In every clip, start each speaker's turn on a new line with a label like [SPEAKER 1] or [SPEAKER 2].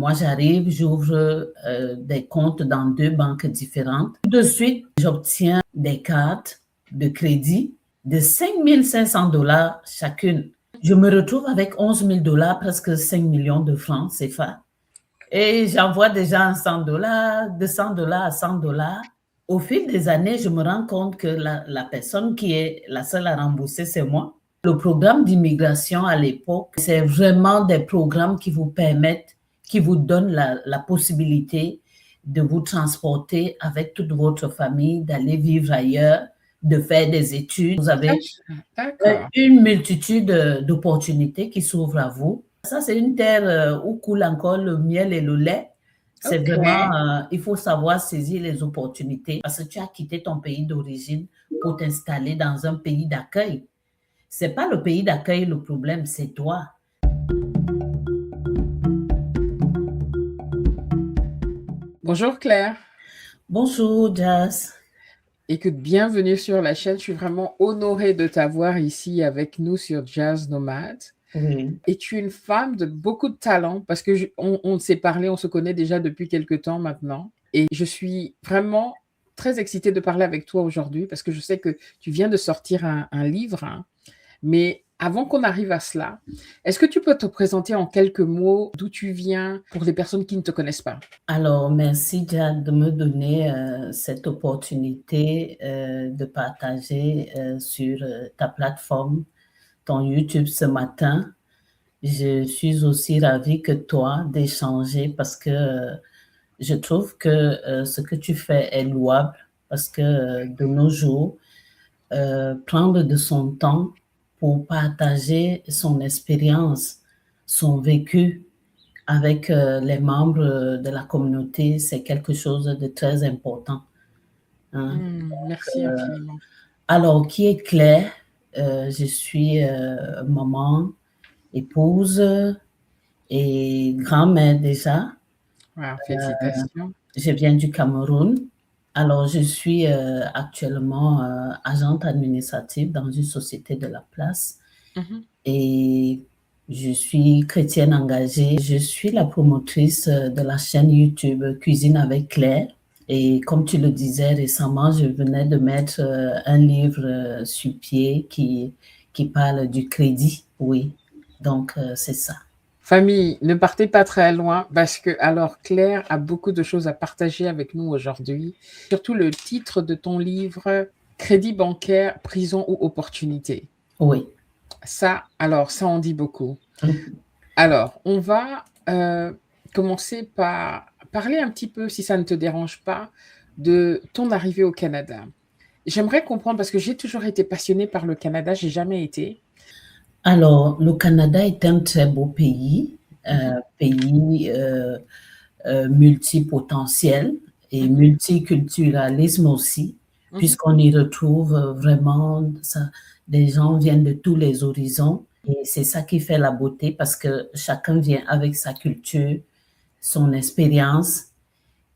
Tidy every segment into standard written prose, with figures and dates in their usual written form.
[SPEAKER 1] moi, j'arrive, j'ouvre des comptes dans 2 banques différentes. Tout de suite, j'obtiens des cartes de crédit de 5 500 $ chacune. Je me retrouve avec 11 000 $, presque 5 millions de francs CFA. Et j'envoie déjà 100 $, 200 $ à 100 $. Au fil des années, je me rends compte que la personne qui est la seule à rembourser, c'est moi. Le programme d'immigration à l'époque, c'est vraiment des programmes qui vous permettent, qui vous donnent la possibilité de vous transporter avec toute votre famille, d'aller vivre ailleurs, de faire des études. Vous avez une multitude d'opportunités qui s'ouvrent à vous. Ça, c'est une terre où coule encore le miel et le lait. C'est vraiment, il faut savoir saisir les opportunités parce que tu as quitté ton pays d'origine pour t'installer dans un pays d'accueil. C'est pas le pays d'accueil le problème, c'est toi.
[SPEAKER 2] Bonjour Claire.
[SPEAKER 1] Bonjour Jazz.
[SPEAKER 2] Écoute, bienvenue sur la chaîne. Je suis vraiment honorée de t'avoir ici avec nous sur Jazz Nomade.
[SPEAKER 1] Oui.
[SPEAKER 2] Et tu es une femme de beaucoup de talent parce que on s'est parlé, on se connaît déjà depuis quelques temps maintenant. Et je suis vraiment très excitée de parler avec toi aujourd'hui parce que je sais que tu viens de sortir un livre. Hein. Mais avant qu'on arrive à cela, est-ce que tu peux te présenter en quelques mots d'où tu viens pour les personnes qui ne te connaissent pas?
[SPEAKER 1] Alors, merci Jad de me donner cette opportunité de partager sur ta plateforme, ton YouTube ce matin. Je suis aussi ravie que toi d'échanger parce que je trouve que ce que tu fais est louable parce que de nos jours, prendre de son temps pour partager son expérience, son vécu avec les membres de la communauté, c'est quelque chose de très important. Hein.
[SPEAKER 2] Merci infiniment.
[SPEAKER 1] Alors, qui est Claire? Je suis maman, épouse et grand-mère déjà.
[SPEAKER 2] Wow, félicitations.
[SPEAKER 1] Je viens du Cameroun. Alors, je suis actuellement agente administrative dans une société de la place et je suis chrétienne engagée. Je suis la promotrice de la chaîne YouTube Cuisine avec Claire. Et comme tu le disais récemment, je venais de mettre un livre sur pied qui parle du crédit. Oui, donc c'est ça.
[SPEAKER 2] Famille, ne partez pas très loin parce que alors Claire a beaucoup de choses à partager avec nous aujourd'hui. Surtout le titre de ton livre, Crédit bancaire, prison ou opportunité.
[SPEAKER 1] Oui.
[SPEAKER 2] Ça en dit beaucoup. Alors, on va commencer par parler un petit peu, si ça ne te dérange pas, de ton arrivée au Canada. J'aimerais comprendre parce que j'ai toujours été passionnée par le Canada, j'ai jamais été.
[SPEAKER 1] Alors, le Canada est un très beau pays, pays multipotentiel et multiculturalisme aussi, puisqu'on y retrouve vraiment des gens viennent de tous les horizons et c'est ça qui fait la beauté parce que chacun vient avec sa culture, son expérience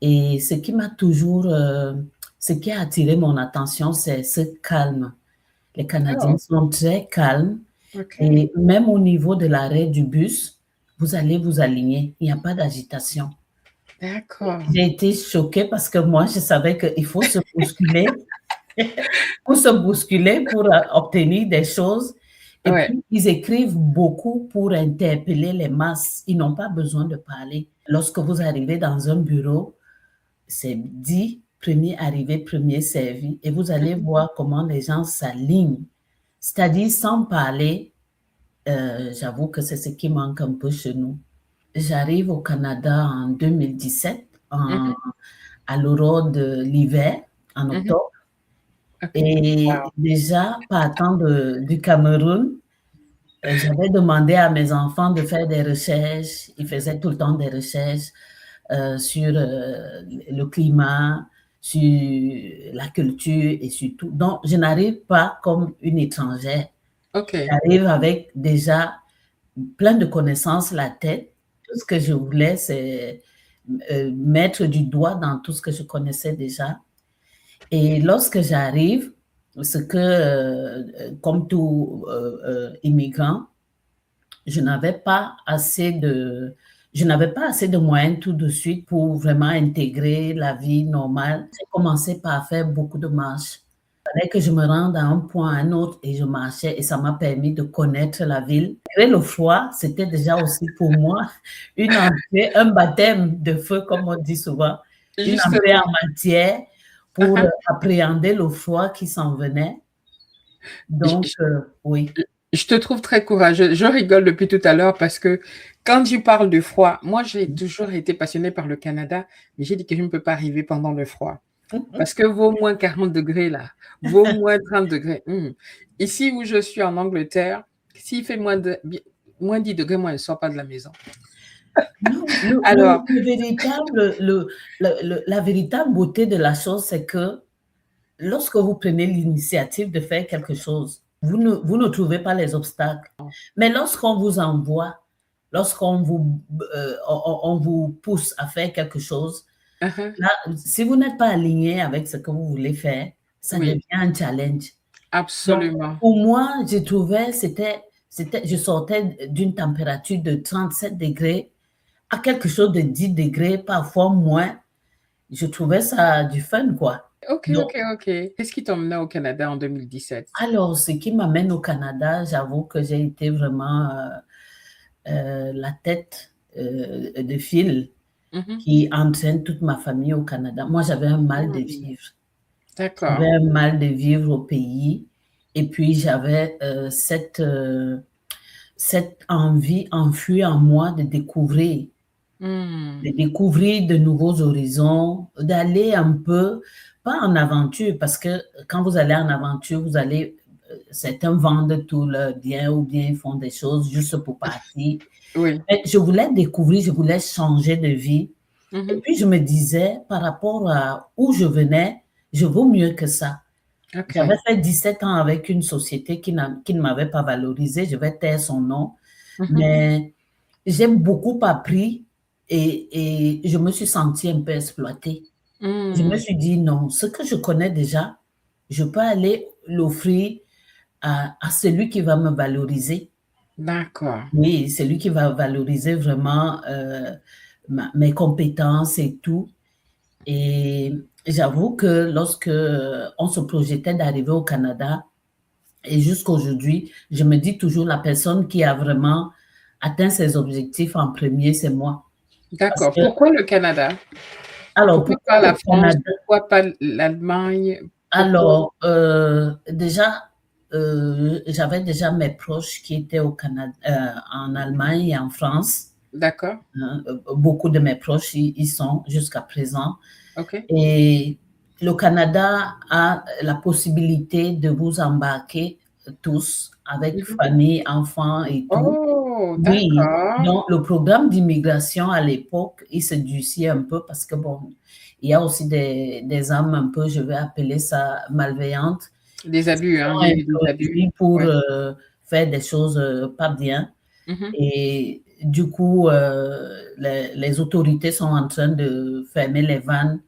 [SPEAKER 1] et ce qui m'a toujours, ce qui a attiré mon attention, c'est ce calme. Les Canadiens sont très calmes. Et même au niveau de l'arrêt du bus, vous allez vous aligner. Il n'y a pas d'agitation.
[SPEAKER 2] D'accord.
[SPEAKER 1] J'ai été choquée parce que moi, je savais qu'il faut se bousculer pour se bousculer pour obtenir des choses. Et puis, ils écrivent beaucoup pour interpeller les masses. Ils n'ont pas besoin de parler. Lorsque vous arrivez dans un bureau, c'est dit, premier arrivé, premier servi. Et vous allez voir comment les gens s'alignent. C'est-à-dire, sans parler, j'avoue que c'est ce qui manque un peu chez nous. J'arrive au Canada en 2017, à l'aurore de l'hiver, en octobre. Et déjà, partant du Cameroun, j'avais demandé à mes enfants de faire des recherches. Ils faisaient tout le temps des recherches sur le climat, sur la culture et sur tout. Donc, je n'arrive pas comme une étrangère. J'arrive avec déjà plein de connaissances la tête. Tout ce que je voulais, c'est mettre du doigt dans tout ce que je connaissais déjà. Et lorsque j'arrive, ce que, comme tout immigrant, je n'avais pas assez de... je n'avais pas assez de moyens tout de suite pour vraiment intégrer la vie normale. J'ai commencé par faire beaucoup de marches. Il fallait que je me rende à un point à un autre et je marchais et ça m'a permis de connaître la ville. Et le froid, c'était déjà aussi pour moi une entrée, un baptême de feu, comme on dit souvent, une entrée en
[SPEAKER 2] Justement.
[SPEAKER 1] matière pour appréhender le froid qui s'en venait. Donc, oui.
[SPEAKER 2] Je te trouve très courageuse. Je rigole depuis tout à l'heure parce que quand tu parles de froid, moi j'ai toujours été passionnée par le Canada, mais j'ai dit que je ne peux pas arriver pendant le froid. Parce que vos moins 40 degrés là, vos moins 30 degrés. Ici où je suis en Angleterre, s'il fait moins 10 degrés, moi je ne sors pas de la maison.
[SPEAKER 1] Non,
[SPEAKER 2] Alors,
[SPEAKER 1] la véritable beauté de la chose, c'est que lorsque vous prenez l'initiative de faire quelque chose, vous ne trouvez pas les obstacles. Mais lorsqu'on vous envoie, lorsqu'on on vous pousse à faire quelque chose, là, si vous n'êtes pas aligné avec ce que vous voulez faire, ça devient un challenge.
[SPEAKER 2] Absolument.
[SPEAKER 1] Donc, pour moi, je trouvais, je sortais d'une température de 37 degrés à quelque chose de 10 degrés, parfois moins. Je trouvais ça du fun, quoi.
[SPEAKER 2] Ok. Qu'est-ce qui t'emmena au Canada en 2017?
[SPEAKER 1] Alors, ce qui m'amène au Canada, j'avoue que j'ai été vraiment la tête de file qui entraîne toute ma famille au Canada. Moi, j'avais un mal de vivre.
[SPEAKER 2] D'accord.
[SPEAKER 1] J'avais un mal de vivre au pays. Et puis, j'avais cette envie enfouie en moi de découvrir de nouveaux horizons, d'aller un peu, pas en aventure, parce que quand vous allez en aventure, vous allez, certains vendent tout leur bien ou bien ils font des choses juste pour partir.
[SPEAKER 2] Oui.
[SPEAKER 1] Mais je voulais découvrir, je voulais changer de vie. Et puis je me disais, par rapport à où je venais, je vaux mieux que ça. J'avais fait 17 ans avec une société qui ne m'avait pas valorisé, je vais taire son nom, mais j'ai beaucoup appris et je me suis sentie un peu exploitée. Je me suis dit non, ce que je connais déjà, je peux aller l'offrir à celui qui va me valoriser.
[SPEAKER 2] D'accord.
[SPEAKER 1] Oui, celui qui va valoriser vraiment mes compétences et tout. Et j'avoue que lorsque on se projetait d'arriver au Canada, et jusqu'à aujourd'hui, je me dis toujours la personne qui a vraiment atteint ses objectifs en premier, c'est moi.
[SPEAKER 2] D'accord. Pourquoi le Canada?
[SPEAKER 1] Alors,
[SPEAKER 2] pourquoi pas la France? Pourquoi pas l'Allemagne?
[SPEAKER 1] Alors, déjà, j'avais déjà mes proches qui étaient au Canada, en Allemagne et en France.
[SPEAKER 2] D'accord.
[SPEAKER 1] Beaucoup de mes proches y sont jusqu'à présent.
[SPEAKER 2] OK.
[SPEAKER 1] Et le Canada a la possibilité de vous embarquer tous avec famille, enfants et tout.
[SPEAKER 2] Oh,
[SPEAKER 1] Oui,
[SPEAKER 2] d'accord.
[SPEAKER 1] donc le programme d'immigration à l'époque, il se durcit un peu parce que bon, il y a aussi des âmes un peu, je vais appeler ça malveillantes.
[SPEAKER 2] Des abus, hein, il y a eu des abus.
[SPEAKER 1] Pour faire des choses pas bien. Et du coup, les autorités sont en train de fermer les vannes.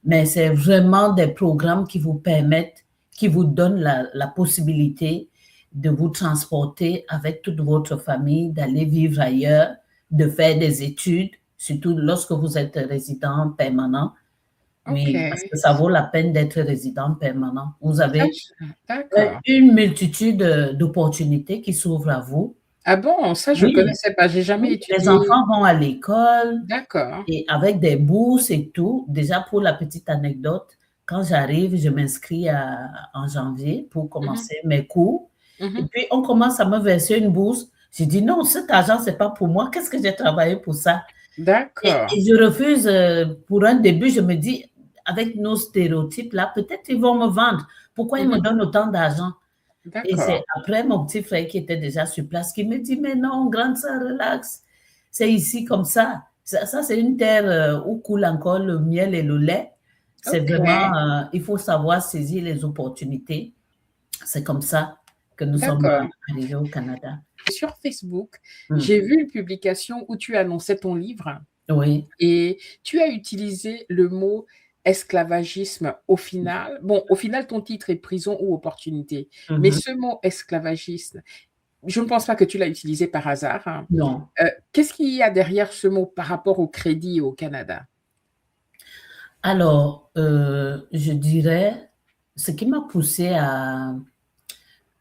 [SPEAKER 1] Mais c'est vraiment des programmes qui vous permettent, qui vous donnent la possibilité de vous transporter avec toute votre famille, d'aller vivre ailleurs, de faire des études, surtout lorsque vous êtes résident permanent. Oui, parce que ça vaut la peine d'être résident permanent. Vous avez une multitude d'opportunités qui s'ouvrent à vous.
[SPEAKER 2] Ah bon? Ça, je ne connaissais pas. J'ai jamais étudié.
[SPEAKER 1] Les enfants vont à l'école.
[SPEAKER 2] D'accord.
[SPEAKER 1] Et avec des bourses et tout. Déjà, pour la petite anecdote, quand j'arrive, je m'inscris en janvier pour commencer mes cours. Et puis, on commence à me verser une bourse. Je dis non, cet argent, ce n'est pas pour moi. Qu'est-ce que j'ai travaillé pour ça?
[SPEAKER 2] D'accord.
[SPEAKER 1] Et je refuse pour un début. Je me dis, avec nos stéréotypes là, peut-être ils vont me vendre. Pourquoi ils me donnent autant d'argent? Et c'est après mon petit frère qui était déjà sur place qui me dit, mais non, grande sœur, relax. C'est ici comme ça. Ça, c'est une terre où coule encore le miel et le lait. C'est vraiment, il faut savoir saisir les opportunités. C'est comme ça que nous sommes arrivés au Canada.
[SPEAKER 2] Sur Facebook, j'ai vu une publication où tu annonçais ton livre.
[SPEAKER 1] Oui.
[SPEAKER 2] Et tu as utilisé le mot esclavagisme au final. Bon, au final, ton titre est prison ou opportunité. Mais ce mot esclavagisme, je ne pense pas que tu l'as utilisé par hasard.
[SPEAKER 1] Non.
[SPEAKER 2] qu'est-ce qu'il y a derrière ce mot par rapport au crédit au Canada?
[SPEAKER 1] Alors, je dirais, ce qui m'a poussée à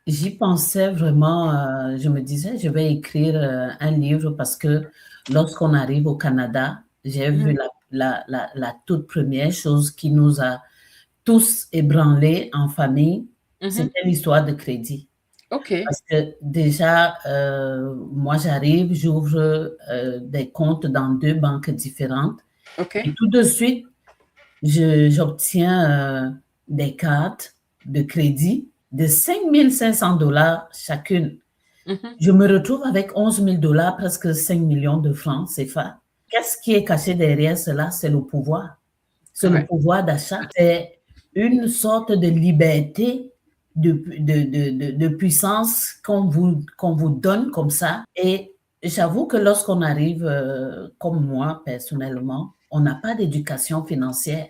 [SPEAKER 1] j'y pensais vraiment, je me disais: «Je vais écrire, un livre» parce que lorsqu'on arrive au Canada, j'ai vu
[SPEAKER 2] Mmh.
[SPEAKER 1] la toute première chose qui nous a tous ébranlés en famille,
[SPEAKER 2] Mmh.
[SPEAKER 1] c'était l'histoire de crédit.
[SPEAKER 2] OK,
[SPEAKER 1] Parce que déjà, moi j'arrive, j'ouvre, des comptes dans 2 banques différentes et
[SPEAKER 2] OK.
[SPEAKER 1] tout de suite, j'obtiens, des cartes de crédit de 5 500 $ chacune.
[SPEAKER 2] Mmh.
[SPEAKER 1] Je me retrouve avec 11 000 $, presque 5 millions de francs CFA. Qu'est-ce qui est caché derrière cela? C'est le pouvoir. C'est le
[SPEAKER 2] Ouais.
[SPEAKER 1] pouvoir d'achat. C'est une sorte de liberté, de puissance qu'on vous donne comme ça. Et j'avoue que lorsqu'on arrive, comme moi personnellement, on n'a pas d'éducation financière.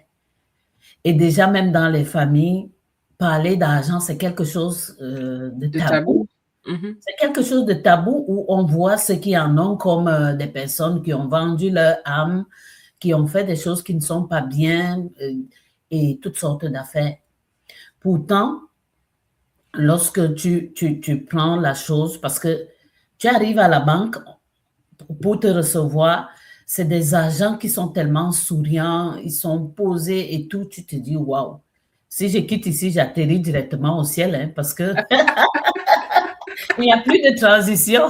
[SPEAKER 1] Et déjà, même dans les familles, parler d'argent, c'est quelque chose de
[SPEAKER 2] De
[SPEAKER 1] tabou.
[SPEAKER 2] tabou. Mmh.
[SPEAKER 1] C'est quelque chose de tabou où on voit ceux qui en ont comme des personnes qui ont vendu leur âme, qui ont fait des choses qui ne sont pas bien et toutes sortes d'affaires. Pourtant, lorsque tu prends la chose, parce que tu arrives à la banque pour te recevoir, c'est des agents qui sont tellement souriants, ils sont posés et tout, tu te dis, waouh, si je quitte ici, j'atterris directement au ciel, hein, parce que il n'y a plus de transition.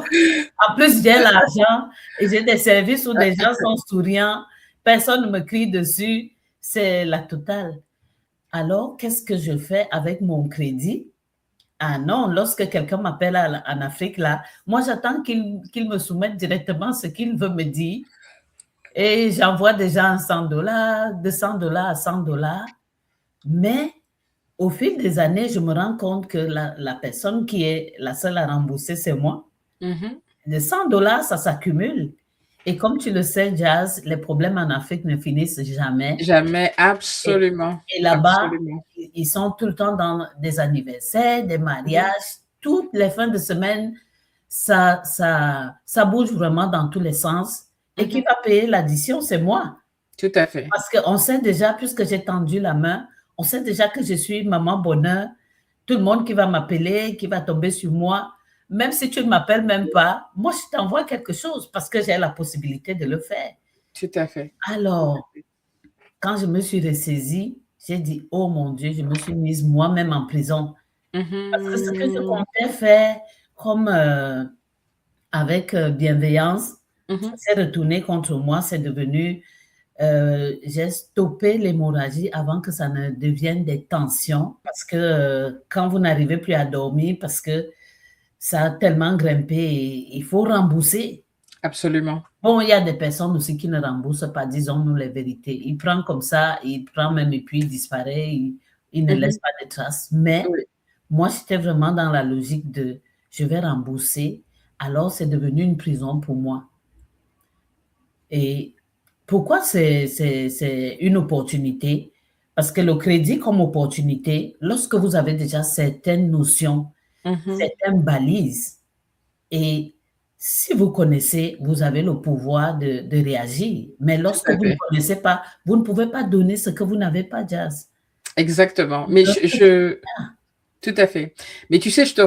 [SPEAKER 1] En plus, j'ai l'argent et j'ai des services où des gens sont souriants, personne ne me crie dessus, c'est la totale. Alors, qu'est-ce que je fais avec mon crédit? Ah non, lorsque quelqu'un m'appelle en Afrique, là, moi, j'attends qu'il me soumette directement ce qu'il veut me dire et j'envoie déjà 100 $, 200 $ à 100 $. Mais au fil des années, je me rends compte que la personne qui est la seule à rembourser, c'est moi.
[SPEAKER 2] Mmh.
[SPEAKER 1] Les 100 $, ça s'accumule. Et comme tu le sais, Jazz, les problèmes en Afrique ne finissent jamais.
[SPEAKER 2] Jamais,
[SPEAKER 1] Et,
[SPEAKER 2] absolument,
[SPEAKER 1] et là-bas,
[SPEAKER 2] absolument.
[SPEAKER 1] ils sont tout le temps dans des anniversaires, des
[SPEAKER 2] Mmh.
[SPEAKER 1] mariages. Toutes les fins de semaine, ça bouge vraiment dans tous les sens. Et qui
[SPEAKER 2] Mmh.
[SPEAKER 1] va payer l'addition? C'est moi.
[SPEAKER 2] Tout à fait.
[SPEAKER 1] Parce qu'on sait déjà, puisque j'ai tendu la main, on sait déjà que je suis maman bonheur. Tout le monde qui va m'appeler, qui va tomber sur moi, même si tu ne m'appelles même pas, moi, je t'envoie quelque chose parce que j'ai la possibilité de le faire.
[SPEAKER 2] Tout à fait. Tout à
[SPEAKER 1] Alors,
[SPEAKER 2] fait.
[SPEAKER 1] quand je me suis ressaisie, j'ai dit, oh mon Dieu, je me suis mise moi-même en prison. Parce que ce que je
[SPEAKER 2] Mmh.
[SPEAKER 1] comptais faire comme avec bienveillance, ça
[SPEAKER 2] Mmh.
[SPEAKER 1] s'est retourné contre moi, c'est devenu j'ai stoppé l'hémorragie avant que ça ne devienne des tensions parce que quand vous n'arrivez plus à dormir parce que ça a tellement grimpé et il faut rembourser.
[SPEAKER 2] Absolument.
[SPEAKER 1] Bon, il y a des personnes aussi qui ne remboursent pas, disons-nous les vérités. Il prend comme ça, il prend même et puis il disparaît, il ne laisse
[SPEAKER 2] Mmh.
[SPEAKER 1] pas de traces. Mais
[SPEAKER 2] Oui.
[SPEAKER 1] moi, j'étais vraiment dans la logique de je vais rembourser. Alors, c'est devenu une prison pour moi. Et pourquoi c'est une opportunité? Parce que le crédit comme opportunité, lorsque vous avez déjà certaines notions,
[SPEAKER 2] Mmh.
[SPEAKER 1] certaines balises, et si vous connaissez, vous avez le pouvoir de réagir. Mais
[SPEAKER 2] Tout
[SPEAKER 1] lorsque
[SPEAKER 2] à
[SPEAKER 1] vous ne
[SPEAKER 2] fait.
[SPEAKER 1] connaissez pas, vous ne pouvez pas donner ce que vous n'avez pas, Jazz.
[SPEAKER 2] Exactement. Mais je tout à fait. Mais tu sais, je te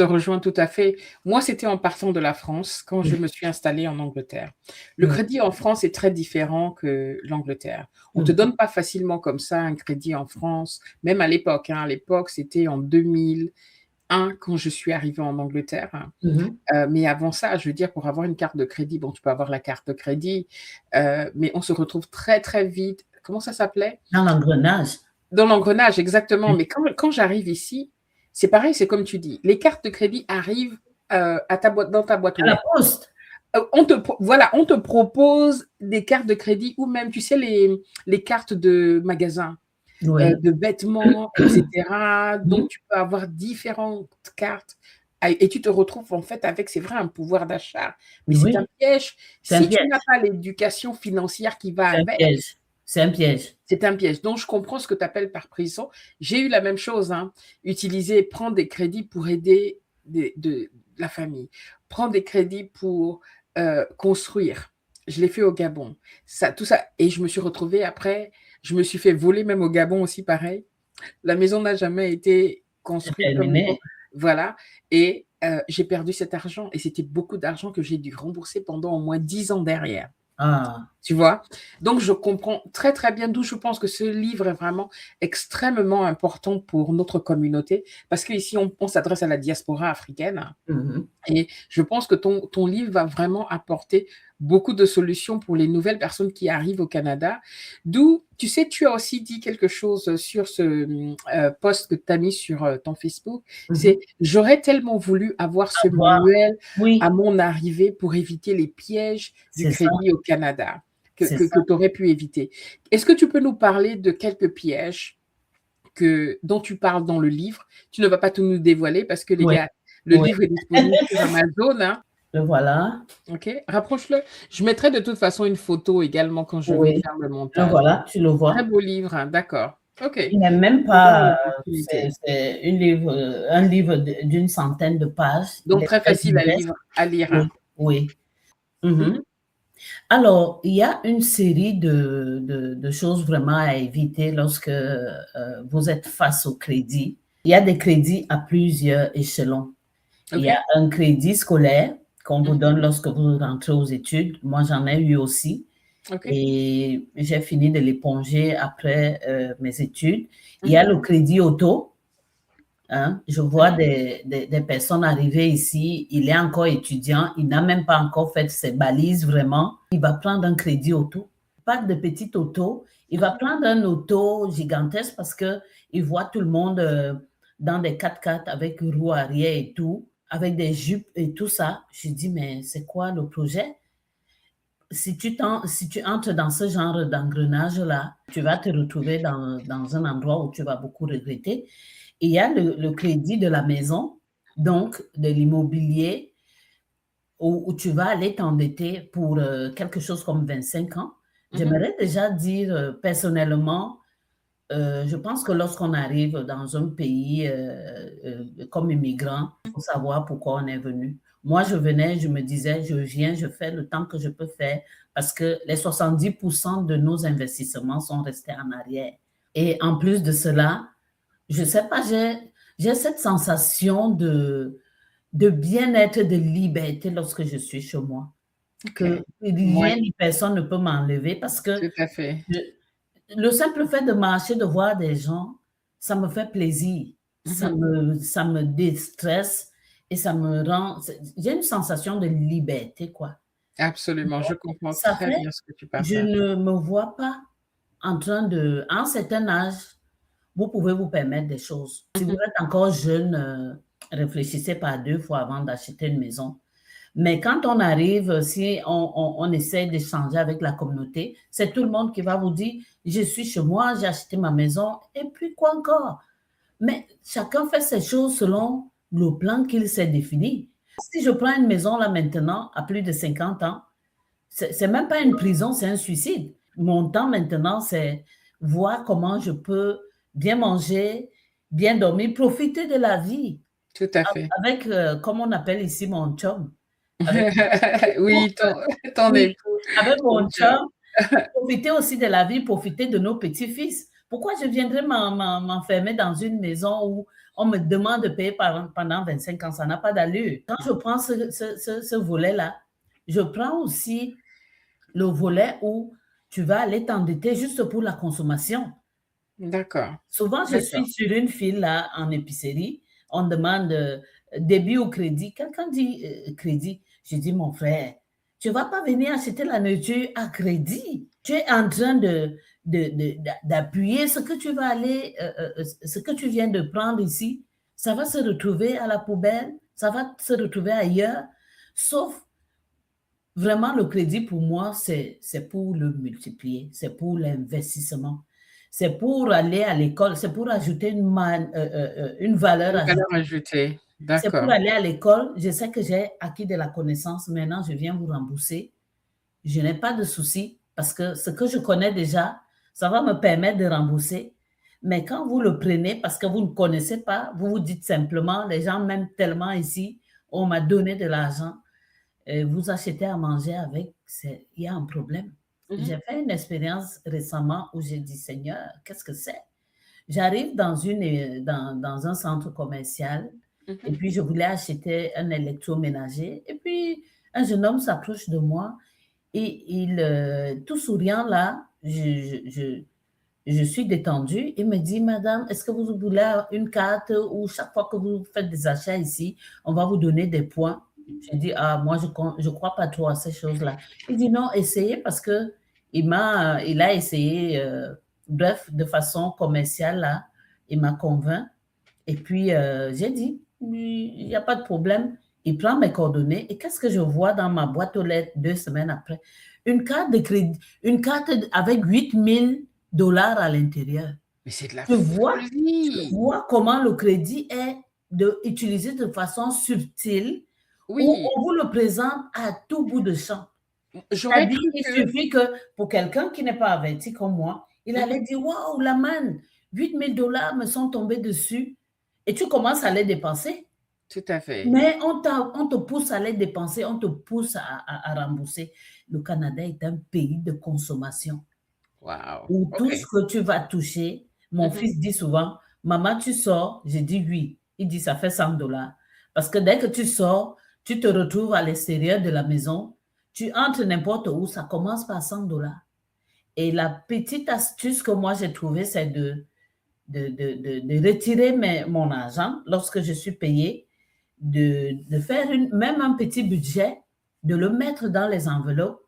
[SPEAKER 2] rejoins tout à fait. Moi, c'était en partant de la France, quand je
[SPEAKER 1] Oui,
[SPEAKER 2] me suis installée en Angleterre. Le
[SPEAKER 1] oui.
[SPEAKER 2] crédit en France est très différent que l'Angleterre. On te
[SPEAKER 1] Mmh.
[SPEAKER 2] donne pas facilement comme ça un crédit en France, même à l'époque, hein. À l'époque, c'était en 2001 quand je suis arrivée en Angleterre.
[SPEAKER 1] Mmh mh.
[SPEAKER 2] Mais avant ça, je veux dire, pour avoir une carte de crédit, bon, tu peux avoir la carte de crédit, mais on se retrouve très, très vite comment ça s'appelait?
[SPEAKER 1] Dans l'engrenage.
[SPEAKER 2] Dans l'engrenage, exactement,
[SPEAKER 1] Oui.
[SPEAKER 2] mais quand j'arrive ici, c'est pareil, c'est comme tu dis, les cartes de crédit arrivent, à ta boîte dans ta boîte aux
[SPEAKER 1] À la
[SPEAKER 2] lettres.
[SPEAKER 1] poste.
[SPEAKER 2] On te propose des cartes de crédit ou même, tu sais, les cartes de magasins,
[SPEAKER 1] Oui.
[SPEAKER 2] de vêtements et cetera,
[SPEAKER 1] Mmh.
[SPEAKER 2] donc tu peux avoir différentes cartes et tu te retrouves en fait avec, c'est vrai, un pouvoir d'achat, mais c'est un
[SPEAKER 1] Oui,
[SPEAKER 2] piège.
[SPEAKER 1] c'est un
[SPEAKER 2] Si tu n'as
[SPEAKER 1] piège.
[SPEAKER 2] pas l'éducation financière qui va
[SPEAKER 1] C'est un
[SPEAKER 2] avec,
[SPEAKER 1] piège. C'est un piège.
[SPEAKER 2] c'est un piège. Donc je comprends ce que tu appelles par prison. J'ai eu la même chose, hein, prendre des crédits pour aider de la famille, prendre des crédits pour construire. Je l'ai fait au Gabon. Tout ça. Et je me suis retrouvée après, je me suis fait voler même au Gabon aussi, pareil. La maison n'a jamais été construite comme il faut.
[SPEAKER 1] Terminé.
[SPEAKER 2] Voilà. Et j'ai perdu cet argent. Et c'était beaucoup d'argent que j'ai dû rembourser pendant au moins 10 ans derrière.
[SPEAKER 1] Ah,
[SPEAKER 2] Tu vois? Donc, je comprends très, très bien d'où je pense que ce livre est vraiment extrêmement important pour notre communauté. Parce qu'ici, on s'adresse à la diaspora africaine.
[SPEAKER 1] mhm.
[SPEAKER 2] Et je pense que ton livre va vraiment apporter beaucoup de solutions pour les nouvelles personnes qui arrivent au Canada. D'où, tu sais, tu as aussi dit quelque chose sur ce post que tu as mis sur ton Facebook. C'est j'aurais tellement voulu avoir ce
[SPEAKER 1] Avoir,
[SPEAKER 2] manuel à
[SPEAKER 1] oui,
[SPEAKER 2] mon arrivée pour éviter les pièges du
[SPEAKER 1] c'est ça,
[SPEAKER 2] crédit au Canada que,
[SPEAKER 1] c'est
[SPEAKER 2] que,
[SPEAKER 1] ça.
[SPEAKER 2] que tu aurais pu éviter. Est-ce que tu peux nous parler de quelques pièges dont tu parles dans le livre? Tu ne vas pas tout nous dévoiler parce que les
[SPEAKER 1] Oui,
[SPEAKER 2] gars, le
[SPEAKER 1] oui.
[SPEAKER 2] livre est disponible sur Amazon, hein.
[SPEAKER 1] Le voilà.
[SPEAKER 2] OK, rapproche-le. Je mettrai de toute façon une photo également quand je vais
[SPEAKER 1] Oui,
[SPEAKER 2] faire le
[SPEAKER 1] le
[SPEAKER 2] montage.
[SPEAKER 1] voilà, tu le
[SPEAKER 2] Très
[SPEAKER 1] vois.
[SPEAKER 2] beau livre, hein, d'accord. OK,
[SPEAKER 1] Il n'est même
[SPEAKER 2] saisons
[SPEAKER 1] pas,
[SPEAKER 2] l'opportunité.
[SPEAKER 1] c'est un livre d'une centaine de pages. Il
[SPEAKER 2] Donc
[SPEAKER 1] est
[SPEAKER 2] très
[SPEAKER 1] très
[SPEAKER 2] facile
[SPEAKER 1] digeste.
[SPEAKER 2] à lire,
[SPEAKER 1] Oui,
[SPEAKER 2] hein.
[SPEAKER 1] oui. Mhm.
[SPEAKER 2] Mmh.
[SPEAKER 1] Alors, il y a une série de choses vraiment à éviter lorsque vous êtes face au crédit. Il y a des crédits à plusieurs échelons. Il y a
[SPEAKER 2] OK.
[SPEAKER 1] un crédit scolaire qu'on vous
[SPEAKER 2] Mmh.
[SPEAKER 1] donne lorsque vous rentrez aux études. Moi, j'en ai eu aussi.
[SPEAKER 2] OK.
[SPEAKER 1] Et j'ai fini de l'éponger après mes études. Il y a
[SPEAKER 2] Mmh.
[SPEAKER 1] le crédit auto. Hein. Je vois
[SPEAKER 2] Mmh.
[SPEAKER 1] des personnes arriver ici, il est encore étudiant, il n'a même pas encore fait ses balises vraiment. Il va prendre un crédit auto, pas de petit auto. Il va
[SPEAKER 2] Mmh.
[SPEAKER 1] prendre un auto gigantesque parce qu'il voit tout le monde dans des 4x4 avec roue arrière et tout, avec des jupes et tout ça. Je dis, mais c'est quoi le projet? Si tu entres dans ce genre d'engrenage-là, tu vas te retrouver dans un endroit où tu vas beaucoup regretter. Et il y a le crédit de la maison, donc de l'immobilier, où tu vas aller t'endetter pour quelque chose comme 25 ans.
[SPEAKER 2] Mmh.
[SPEAKER 1] J'aimerais déjà dire personnellement, je pense que lorsqu'on arrive dans un pays comme immigrant, il faut savoir pourquoi on est venu. Moi, je venais, je me disais, je viens, je fais le temps que je peux faire parce que les 70% de nos investissements sont restés en arrière. Et en plus de cela, je ne sais pas, j'ai cette sensation de bien-être, de liberté lorsque je suis chez moi, que
[SPEAKER 2] OK.
[SPEAKER 1] rien
[SPEAKER 2] Mouais,
[SPEAKER 1] ni personne ne peut m'enlever parce que
[SPEAKER 2] tout à fait.
[SPEAKER 1] je, le simple fait de marcher, de voir des gens, ça me fait plaisir.
[SPEAKER 2] Mmh.
[SPEAKER 1] Ça me déstresse et ça me rend. J'ai une sensation de liberté, quoi.
[SPEAKER 2] Absolument, je comprends
[SPEAKER 1] Ça
[SPEAKER 2] très
[SPEAKER 1] fait,
[SPEAKER 2] bien ce que tu
[SPEAKER 1] je
[SPEAKER 2] partages.
[SPEAKER 1] ne me vois pas en train de. À un certain âge, vous pouvez vous permettre des choses. Si vous
[SPEAKER 2] Mmh.
[SPEAKER 1] êtes encore jeune, réfléchissez par deux fois avant d'acheter une maison. Mais quand on arrive, si on essaie d'échanger avec la communauté, c'est tout le monde qui va vous dire, je suis chez moi, j'ai acheté ma maison, et puis quoi encore? Mais chacun fait ses choses selon le plan qu'il s'est défini. Si je prends une maison là maintenant, à plus de 50 ans, c'est même pas une prison, c'est un suicide. Mon temps maintenant, c'est voir comment je peux bien manger, bien dormir, profiter de la vie
[SPEAKER 2] Tout à fait.
[SPEAKER 1] avec, comme on appelle ici mon chum, avec
[SPEAKER 2] Oui, ton
[SPEAKER 1] oui,
[SPEAKER 2] époux,
[SPEAKER 1] avec
[SPEAKER 2] ton
[SPEAKER 1] mon
[SPEAKER 2] job.
[SPEAKER 1] chum, profiter aussi de la vie, profiter de nos petits-fils. Pourquoi je viendrais m'enfermer dans une maison où on me demande de payer pendant 25 ans? Ça n'a pas d'allure. Quand je prends ce volet-là, je prends aussi le volet où tu vas aller t'endetter juste pour la consommation.
[SPEAKER 2] D'accord,
[SPEAKER 1] Souvent, je
[SPEAKER 2] d'accord.
[SPEAKER 1] suis sur une file là en épicerie, on demande débit au crédit. Quelqu'un dit crédit. Je dis, mon frère, tu ne vas pas venir acheter la nourriture à crédit. Tu es en train d'appuyer ce que tu vas aller, ce que tu viens de prendre ici. Ça va se retrouver à la poubelle, ça va se retrouver ailleurs. Sauf vraiment, le crédit, pour moi, c'est pour le multiplier, c'est pour l'investissement, c'est pour aller à l'école, c'est pour ajouter une valeur
[SPEAKER 2] Une valeur
[SPEAKER 1] ajoutée.
[SPEAKER 2] ajoutée,
[SPEAKER 1] C'est pour
[SPEAKER 2] d'accord.
[SPEAKER 1] aller à l'école. Je sais que j'ai acquis de la connaissance. Maintenant, je viens vous rembourser. Je n'ai pas de souci parce que ce que je connais déjà, ça va me permettre de rembourser. Mais quand vous le prenez parce que vous ne connaissez pas, vous vous dites simplement, les gens m'aiment tellement ici, on m'a donné de l'argent. vous achetez à manger avec, il y a un problème. J'ai fait une expérience récemment où j'ai dit, Seigneur, qu'est-ce que c'est? J'arrive dans un centre commercial et puis je voulais acheter un électroménager. Et puis, un jeune homme s'approche de moi et tout souriant là, je suis détendue. Il me dit, Madame, est-ce que vous voulez une carte où chaque fois que vous faites des achats ici, on va vous donner des points? Je dis, ah, moi, je crois pas trop à ces choses-là. Il dit, non, essayez parce que il a essayé, bref, de façon commerciale, là, il m'a convaincu. Et puis, j'ai dit, il n'y a pas de problème. Il prend mes coordonnées et qu'est-ce que je vois dans ma boîte aux lettres 2 semaines après? Une carte de crédit, une carte avec 8 000 $ à l'intérieur.
[SPEAKER 2] Mais c'est de la
[SPEAKER 1] Tu
[SPEAKER 2] folie!
[SPEAKER 1] vois comment le crédit est utilisé de façon subtile, où
[SPEAKER 2] Oui,
[SPEAKER 1] on vous le présente à tout bout de champ.
[SPEAKER 2] j'aurais
[SPEAKER 1] C'est-à-dire
[SPEAKER 2] cru
[SPEAKER 1] qu'il
[SPEAKER 2] que
[SPEAKER 1] suffit que pour quelqu'un qui n'est pas averti comme moi, il allait dire, waouh, la manne, 8 000 $ me sont tombés dessus. Et tu commences à les dépenser.
[SPEAKER 2] tout à fait.
[SPEAKER 1] Mais on te pousse à les dépenser, on te pousse à rembourser. Le Canada est un pays de consommation
[SPEAKER 2] Waouh!
[SPEAKER 1] où tout ce
[SPEAKER 2] OK.
[SPEAKER 1] que tu vas toucher, mon fils dit souvent, maman, tu sors? Je dis oui. Il dit, ça fait 100 $. Parce que dès que tu sors, tu te retrouves à l'extérieur de la maison, tu entres n'importe où, ça commence par 100 $. Et la petite astuce que moi j'ai trouvée, c'est de retirer mon argent lorsque je suis payée, de faire même un petit budget, de le mettre dans les enveloppes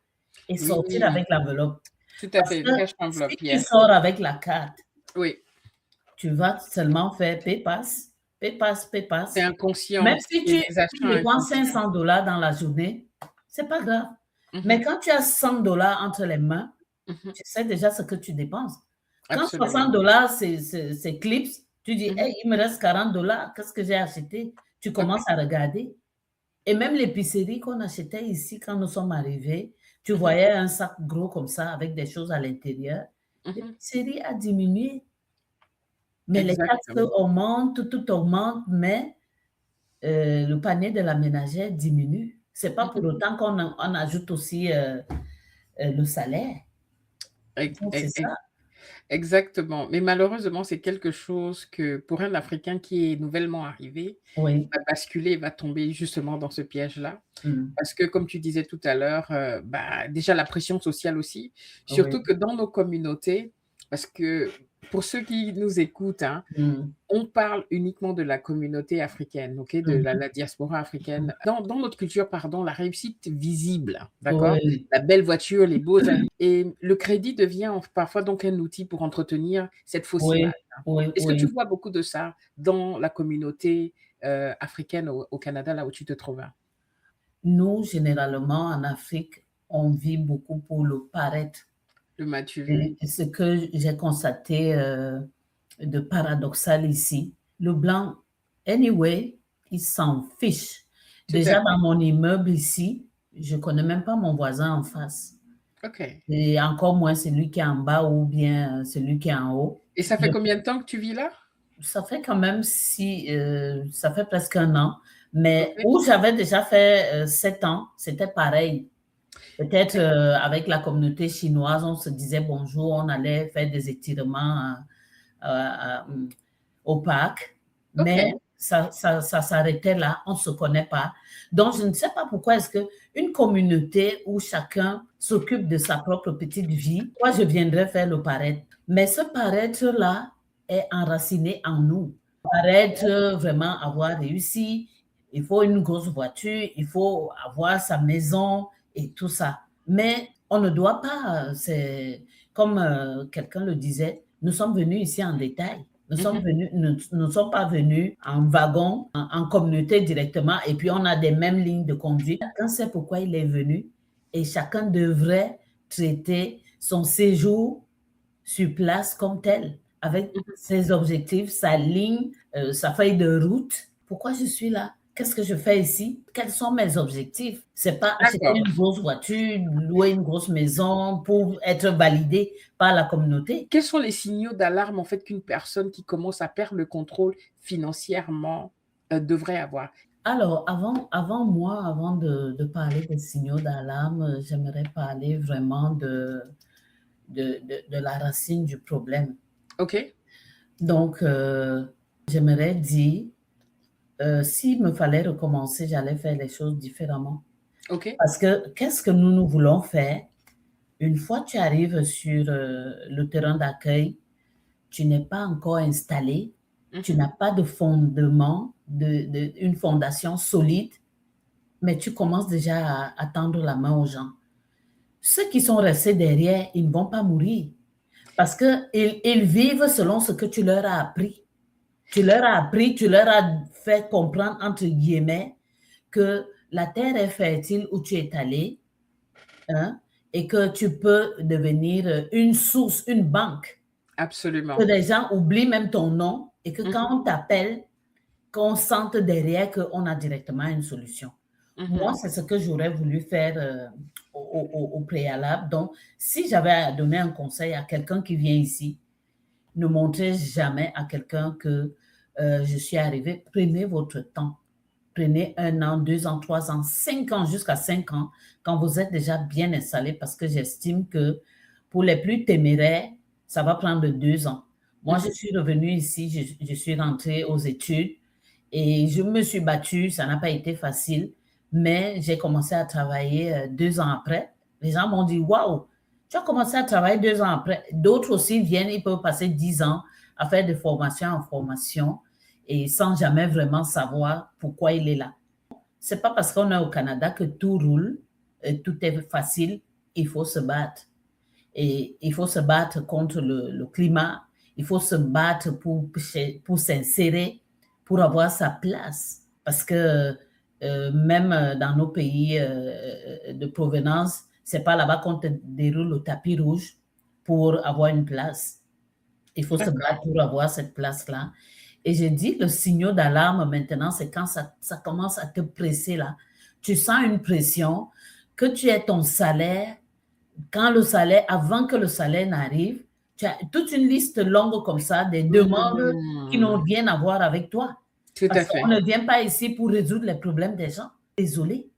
[SPEAKER 1] et sortir
[SPEAKER 2] Oui,
[SPEAKER 1] avec l'enveloppe.
[SPEAKER 2] tout à
[SPEAKER 1] Parce
[SPEAKER 2] fait,
[SPEAKER 1] que
[SPEAKER 2] le cash
[SPEAKER 1] si
[SPEAKER 2] enveloppe,
[SPEAKER 1] tu
[SPEAKER 2] yes.
[SPEAKER 1] sors avec la carte,
[SPEAKER 2] Oui,
[SPEAKER 1] tu vas seulement faire PayPass, PayPass,
[SPEAKER 2] c'est
[SPEAKER 1] PayPass.
[SPEAKER 2] inconscient,
[SPEAKER 1] Même si
[SPEAKER 2] c'est
[SPEAKER 1] tu
[SPEAKER 2] des achats
[SPEAKER 1] dépenses
[SPEAKER 2] inconscients.
[SPEAKER 1] 500 $ dans la journée, c'est pas grave. Mais quand tu as 100 $ entre les mains, tu sais déjà ce que tu dépenses. Quand
[SPEAKER 2] Absolument.
[SPEAKER 1] 60 $ c'est clips, tu dis,
[SPEAKER 2] Mmh.
[SPEAKER 1] hey, il me reste 40 $, qu'est-ce que j'ai acheté? Tu
[SPEAKER 2] OK.
[SPEAKER 1] commences à regarder. Et même l'épicerie qu'on achetait ici quand nous sommes arrivés, tu
[SPEAKER 2] Mmh.
[SPEAKER 1] voyais un sac gros comme ça avec des choses à l'intérieur.
[SPEAKER 2] Mmh.
[SPEAKER 1] L'épicerie a diminué, mais les taxes
[SPEAKER 2] Exactement.
[SPEAKER 1] augmentent, tout augmente, mais le panier de la ménagère diminue. C'est pas pour
[SPEAKER 2] Mmh.
[SPEAKER 1] autant on ajoute aussi le salaire.
[SPEAKER 2] Ex
[SPEAKER 1] Donc c'est
[SPEAKER 2] e
[SPEAKER 1] ça.
[SPEAKER 2] Exactement. Mais malheureusement, c'est quelque chose que pour un Africain qui est nouvellement arrivé,
[SPEAKER 1] Oui.
[SPEAKER 2] va basculer, va tomber justement dans ce piège-là.
[SPEAKER 1] Mmh.
[SPEAKER 2] Parce que comme tu disais tout à l'heure, bah, déjà la pression sociale aussi,
[SPEAKER 1] Oui.
[SPEAKER 2] surtout que dans nos communautés, parce que pour ceux qui nous écoutent, hein,
[SPEAKER 1] Mmh.
[SPEAKER 2] on parle uniquement de la communauté africaine, OK, de
[SPEAKER 1] Mmh.
[SPEAKER 2] la diaspora africaine. Dans notre culture, pardon, la réussite visible, d'accord?
[SPEAKER 1] Oui.
[SPEAKER 2] La belle voiture, les beaux habits et le crédit devient parfois donc un outil pour entretenir cette fausse image,
[SPEAKER 1] Oui.
[SPEAKER 2] hein.
[SPEAKER 1] Oui.
[SPEAKER 2] Est-ce que tu
[SPEAKER 1] Oui.
[SPEAKER 2] vois beaucoup de ça dans la communauté, africaine au Canada, là où tu te trouves, hein?
[SPEAKER 1] Nous, généralement, en Afrique, on vit beaucoup pour le paraître.
[SPEAKER 2] Le m'as-tu vu?
[SPEAKER 1] Et ce que j'ai constaté de paradoxal ici, le blanc, anyway, il s'en fiche.
[SPEAKER 2] Tout à
[SPEAKER 1] Déjà
[SPEAKER 2] fait.
[SPEAKER 1] dans mon immeuble ici, je connais même pas mon voisin en face.
[SPEAKER 2] OK.
[SPEAKER 1] Et encore moins celui qui est en bas ou bien celui qui est en haut.
[SPEAKER 2] Et ça fait combien de temps que tu vis là?
[SPEAKER 1] Ça fait quand même ça fait presque un an. Mais
[SPEAKER 2] OK.
[SPEAKER 1] où j'avais déjà fait 7 ans, c'était pareil. Peut-être avec la communauté chinoise, on se disait bonjour, on allait faire des étirements au parc, mais
[SPEAKER 2] OK.
[SPEAKER 1] ça s'arrêtait là, on ne se connaît pas. Donc, je ne sais pas pourquoi est-ce qu'une communauté où chacun s'occupe de sa propre petite vie, moi, je viendrais faire le paraître. Mais ce paraître-là est enraciné en nous. Paraître vraiment avoir réussi, il faut une grosse voiture, il faut avoir sa maison et tout ça. Mais on ne doit pas, c'est comme quelqu'un le disait, nous sommes venus ici en détail.
[SPEAKER 2] Mmh.
[SPEAKER 1] Nous ne sommes pas venus en wagon, en communauté directement, et puis on a des mêmes lignes de conduite. Chacun sait pourquoi il est venu et chacun devrait traiter son séjour sur place comme tel, avec ses objectifs, sa ligne, sa feuille de route. Pourquoi je suis là? Qu'est-ce que je fais ici? Quels sont mes objectifs? C'est pas acheter
[SPEAKER 2] D'accord.
[SPEAKER 1] une grosse voiture, louer une grosse maison pour être validé par la communauté.
[SPEAKER 2] Quels sont les signaux d'alarme, en fait, qu'une personne qui commence à perdre le contrôle financièrement, devrait avoir?
[SPEAKER 1] Alors, avant de parler des signaux d'alarme, j'aimerais parler vraiment de la racine du problème.
[SPEAKER 2] OK.
[SPEAKER 1] Donc, j'aimerais dire, s'il me fallait recommencer, j'allais faire les choses différemment.
[SPEAKER 2] OK.
[SPEAKER 1] Parce que qu'est-ce que nous voulons faire? Une fois que tu arrives sur le terrain d'accueil, tu n'es pas encore installé, tu n'as pas de fondement, une fondation solide, mais tu commences déjà à tendre la main aux gens. Ceux qui sont restés derrière, ils ne vont pas mourir parce qu'ils vivent selon ce que tu leur as appris. Tu leur as appris, tu leur as fait comprendre, entre guillemets, que la terre est fertile où tu es allé, hein, et que tu peux devenir une source, une banque.
[SPEAKER 2] Absolument.
[SPEAKER 1] Que les gens oublient même ton nom et que quand on t'appelle, qu'on sente derrière qu'on a directement une solution. Moi, c'est ce que j'aurais voulu faire au préalable. Donc, si j'avais à donner un conseil à quelqu'un qui vient ici, ne montrez jamais à quelqu'un que je suis arrivée. Prenez votre temps. Prenez 1 an, 2 ans, 3 ans, 5 ans, jusqu'à 5 ans, quand vous êtes déjà bien installé, parce que j'estime que pour les plus téméraires, ça va prendre 2 ans. Moi, je suis revenue ici, je suis rentrée aux études et je me suis battue. Ça n'a pas été facile, mais j'ai commencé à travailler 2 ans après. Les gens m'ont dit, waouh, tu as commencé à travailler 2 ans après. D'autres aussi viennent, ils peuvent passer 10 ans à faire de formation en formation et sans jamais vraiment savoir pourquoi il est là. C'est pas parce qu'on est au Canada que tout roule, tout est facile. Il faut se battre. Et il faut se battre contre le climat. Il faut se battre pour s'insérer, pour avoir sa place. Parce que même dans nos pays de provenance, c'est pas là-bas qu'on te déroule le tapis rouge pour avoir une place. Il faut se battre pour avoir cette place-là. Et je dis, le signal d'alarme maintenant, c'est quand ça commence à te presser là. Tu sens une pression, que tu aies ton salaire, quand le salaire, avant que le salaire n'arrive, tu as toute une liste longue comme ça, des demandes qui n'ont rien à voir avec toi.
[SPEAKER 2] Tout à
[SPEAKER 1] Parce
[SPEAKER 2] fait.
[SPEAKER 1] qu'on ne vient pas ici pour résoudre les problèmes des gens. Désolé,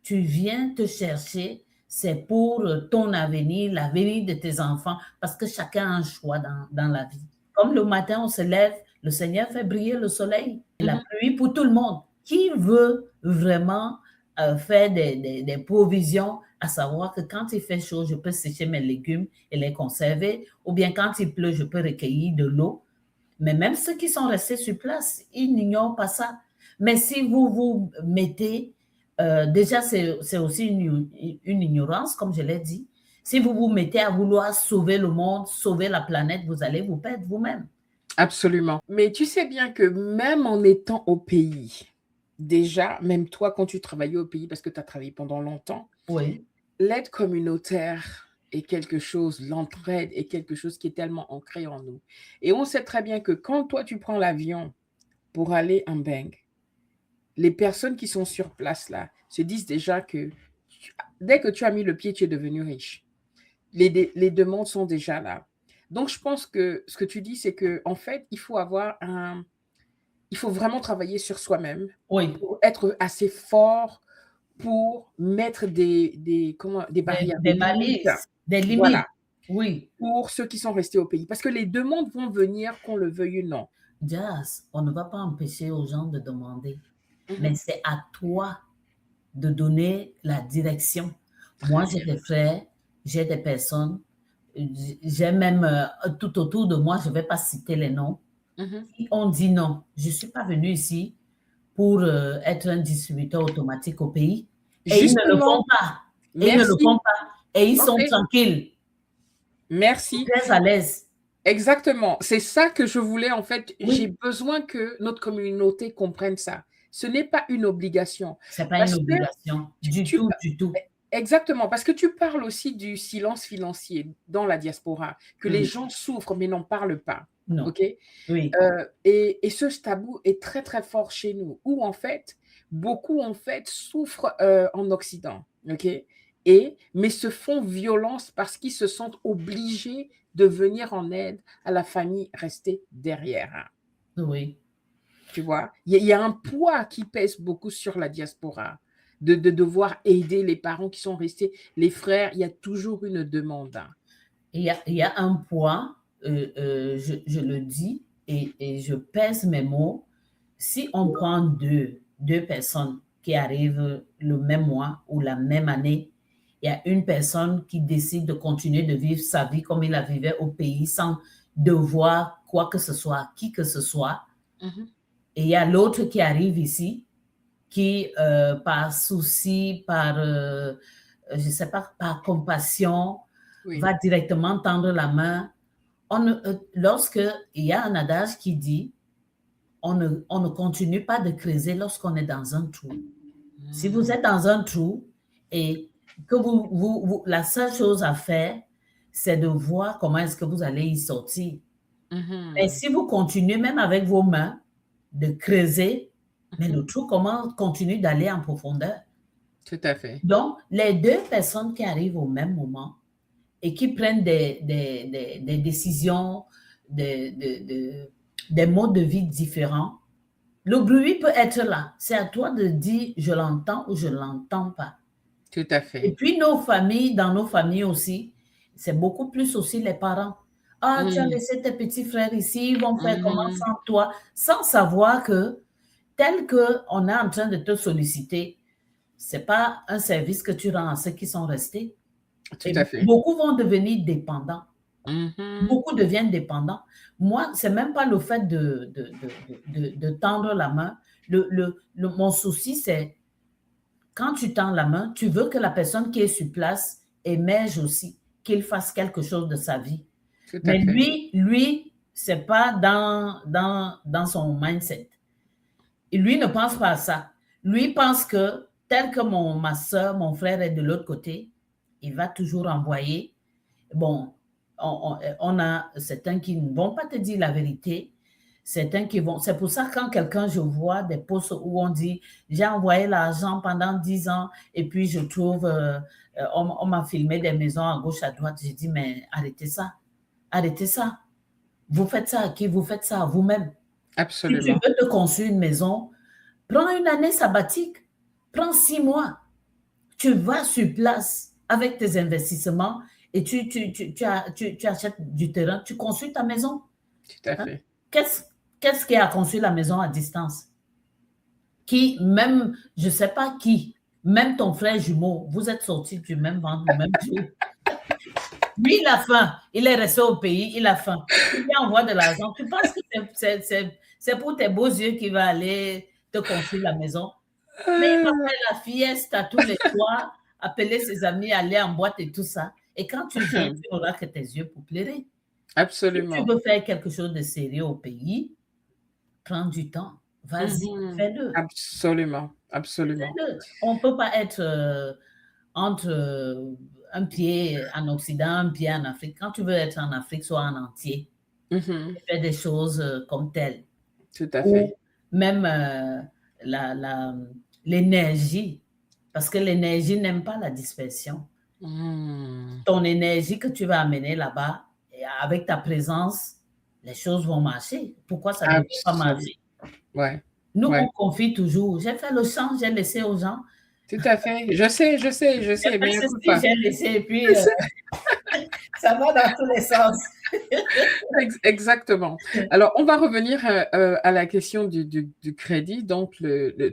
[SPEAKER 1] tu viens te chercher, c'est pour ton avenir, l'avenir de tes enfants, parce que chacun a un choix dans la vie. Comme le matin, on se lève, le Seigneur fait briller le soleil et la pluie pour tout le monde. Qui veut vraiment faire des provisions, à savoir que quand il fait chaud, je peux sécher mes légumes et les conserver, ou bien quand il pleut, je peux recueillir de l'eau. Mais même ceux qui sont restés sur place, ils n'ignorent pas ça. Mais si vous vous mettez, déjà c'est aussi une ignorance, comme je l'ai dit. Si vous vous mettez à vouloir sauver le monde, sauver la planète, vous allez vous perdre vous-même.
[SPEAKER 2] Absolument. Mais tu sais bien que même en étant au pays, déjà, même toi, quand tu travaillais au pays, parce que tu as travaillé pendant longtemps,
[SPEAKER 1] Oui,
[SPEAKER 2] l'aide communautaire est quelque chose, l'entraide est quelque chose qui est tellement ancré en nous. Et on sait très bien que quand toi, tu prends l'avion pour aller en Bang, les personnes qui sont sur place là se disent déjà que dès que tu as mis le pied, tu es devenu riche. Les demandes sont déjà là. Donc, je pense que ce que tu dis, c'est que en fait, il faut vraiment travailler sur soi-même
[SPEAKER 1] oui.
[SPEAKER 2] pour être assez fort pour mettre des barrières, des
[SPEAKER 1] Des
[SPEAKER 2] limites.
[SPEAKER 1] balises, des limites.
[SPEAKER 2] Voilà,
[SPEAKER 1] Oui.
[SPEAKER 2] pour ceux qui sont restés au pays. Parce que les demandes vont venir, qu'on le veuille ou non.
[SPEAKER 1] Jazz, on ne va pas empêcher aux gens de demander, mais c'est à toi de donner la direction. Moi, j'ai des frères, j'ai des personnes, j'ai même tout autour de moi, je ne vais pas citer les noms, qui ont dit non, je ne suis pas venu ici pour être un distributeur automatique au pays. Et ils ne le font
[SPEAKER 2] Justement,
[SPEAKER 1] pas. Et ils ne le
[SPEAKER 2] merci.
[SPEAKER 1] font pas. Et ils sont
[SPEAKER 2] Ok,
[SPEAKER 1] tranquilles,
[SPEAKER 2] merci.
[SPEAKER 1] très à l'aise.
[SPEAKER 2] Exactement. C'est ça que je voulais, en fait. J'ai
[SPEAKER 1] Oui,
[SPEAKER 2] besoin que notre communauté comprenne ça. Ce n'est pas une obligation.
[SPEAKER 1] ce n'est pas une
[SPEAKER 2] Parce que
[SPEAKER 1] obligation, du
[SPEAKER 2] tu
[SPEAKER 1] tout, du tout.
[SPEAKER 2] exactement, parce que tu parles aussi du silence financier dans la diaspora, que les gens souffrent mais n'en parlent pas.
[SPEAKER 1] Non,
[SPEAKER 2] OK?
[SPEAKER 1] oui,
[SPEAKER 2] Et ce tabou est très, très fort chez nous, où en fait, beaucoup en fait souffrent en Occident. OK? Mais se font violence parce qu'ils se sentent obligés de venir en aide à la famille restée derrière.
[SPEAKER 1] oui.
[SPEAKER 2] Tu vois, il y a un poids qui pèse beaucoup sur la diaspora, de devoir aider les parents qui sont restés, les frères, il y a toujours une demande.
[SPEAKER 1] Il y a un poids, je le dis et je pèse mes mots. Si on prend deux personnes qui arrivent le même mois ou la même année, il y a une personne qui décide de continuer de vivre sa vie comme il la vivait au pays sans devoir quoi que ce soit, qui que ce soit. Et il y a l'autre qui arrive ici, qui, par souci, par, je ne sais pas, par compassion, va directement tendre la main. Lorsqu'il y a un adage qui dit, on ne continue pas de creuser lorsqu'on est dans un trou. Si vous êtes dans un trou et que la seule chose à faire, c'est de voir comment est-ce que vous allez y sortir. Mais si vous continuez, même avec vos mains, de creuser, mais le trou continue d'aller en profondeur.
[SPEAKER 2] Tout à fait.
[SPEAKER 1] Donc, les deux personnes qui arrivent au même moment et qui prennent des décisions, des modes de vie différents, le bruit peut être là. C'est à toi de dire je l'entends ou je ne l'entends pas.
[SPEAKER 2] Tout à fait.
[SPEAKER 1] Et puis, dans nos familles aussi, c'est beaucoup plus aussi les parents. Ah, tu as laissé tes petits frères ici, ils vont faire comment sans toi, sans savoir que tel qu'on est en train de te solliciter, ce n'est pas un service que tu rends à ceux qui sont restés.
[SPEAKER 2] Tout à fait.
[SPEAKER 1] Beaucoup vont devenir dépendants. Beaucoup deviennent dépendants. Moi, ce n'est même pas le fait de tendre la main. Mon souci, c'est quand tu tends la main, tu veux que la personne qui est sur place émerge aussi, qu'il fasse quelque chose de sa vie. Mais lui, ce n'est pas dans son mindset. Et lui ne pense pas à ça. Lui pense que tel que ma soeur, mon frère est de l'autre côté, il va toujours envoyer. Bon, on a certains qui ne vont pas te dire la vérité, certains qui vont. C'est pour ça que quand je vois des posts où on dit j'ai envoyé l'argent pendant 10 ans et puis je trouve, on m'a filmé des maisons à gauche, à droite. J'ai dit, mais arrêtez ça. Arrêtez ça. Vous faites ça à qui? Vous faites ça à vous-même.
[SPEAKER 2] Absolument.
[SPEAKER 1] Si tu veux te construire une maison, prends une année sabbatique, prends 6 mois. Tu vas sur place avec tes investissements et tu achètes du terrain, tu construis ta maison.
[SPEAKER 2] Tout à fait.
[SPEAKER 1] Qu'est-ce qui a construit la maison à distance? Qui, même, je ne sais pas qui, même ton frère jumeau, vous êtes sortis du même ventre le même jour. Lui, il a faim. Il est resté au pays, il a faim. Il envoie de l'argent. Tu penses que c'est pour tes beaux yeux qu'il va aller te construire la maison? Mais il va faire la fiesta tous les soirs, appeler ses amis, aller en boîte et tout ça. Et quand tu viens, tu n'auras que tes yeux pour pleurer.
[SPEAKER 2] Absolument.
[SPEAKER 1] Si tu veux faire quelque chose de sérieux au pays, prends du temps. Vas-y, fais-le.
[SPEAKER 2] Absolument, absolument.
[SPEAKER 1] Fais-le. On ne peut pas être entre un pied en Occident, un pied en Afrique. Quand tu veux être en Afrique, sois en entier. Fais des choses comme telles.
[SPEAKER 2] Tout à fait.
[SPEAKER 1] Ou même l'énergie, parce que l'énergie n'aime pas la dispersion. Ton énergie que tu vas amener là-bas, avec ta présence, les choses vont marcher. Pourquoi ça ne devrait pas marcher?
[SPEAKER 2] Ouais.
[SPEAKER 1] Nous, on confie toujours. J'ai fait le champ, j'ai laissé aux gens.
[SPEAKER 2] Tout à fait. Je sais.
[SPEAKER 1] Mais j'ai laissé et puis ça va dans tous les sens.
[SPEAKER 2] Exactement. Alors, on va revenir à la question du crédit, donc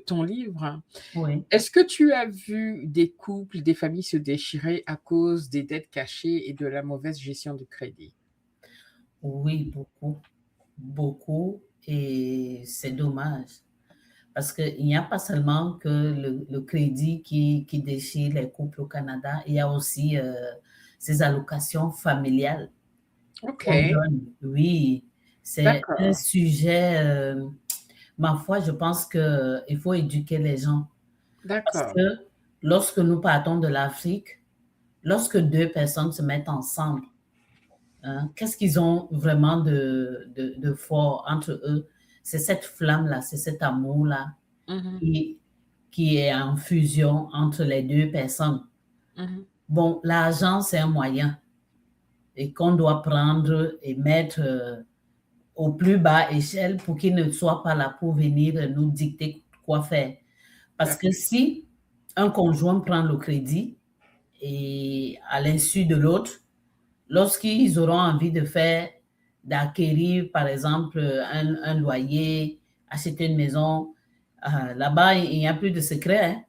[SPEAKER 2] ton livre.
[SPEAKER 1] Oui.
[SPEAKER 2] Est-ce que tu as vu des couples, des familles se déchirer à cause des dettes cachées et de la mauvaise gestion du crédit?
[SPEAKER 1] Oui, beaucoup. Beaucoup. Et c'est dommage. Parce qu'il n'y a pas seulement que le crédit qui déchire les couples au Canada, il y a aussi ces allocations familiales.
[SPEAKER 2] OK.
[SPEAKER 1] Oui, c'est un sujet, ma foi, je pense qu'il faut éduquer les gens. Parce que lorsque nous partons de l'Afrique, lorsque deux personnes se mettent ensemble, qu'est-ce qu'ils ont vraiment de fort entre eux? C'est cette flamme-là, c'est cet amour-là qui est en fusion entre les deux personnes. Bon, l'argent, c'est un moyen et qu'on doit prendre et mettre au plus bas échelle pour qu'ils ne soient pas là pour venir nous dicter quoi faire. Parce que si un conjoint prend le crédit et à l'insu de l'autre, lorsqu'ils auront envie d'acquérir, par exemple, un loyer, acheter une maison, là-bas, il n'y a plus de secret, hein,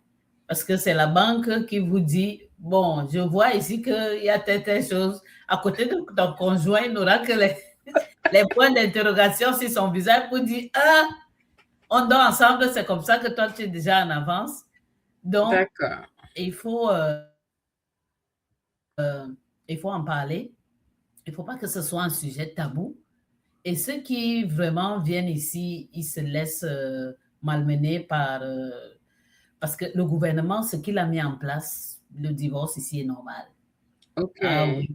[SPEAKER 1] parce que c'est la banque qui vous dit, bon, je vois ici qu'il y a telle chose. À côté de ton conjoint, il n'aura que les points d'interrogation sur son visage pour dire, ah, on dort ensemble, c'est comme ça que toi, tu es déjà en avance. Donc, il faut en parler. Il ne faut pas que ce soit un sujet tabou. Et ceux qui vraiment viennent ici, ils se laissent malmener parce que le gouvernement, ce qu'il a mis en place, le divorce ici est normal. Ah oui.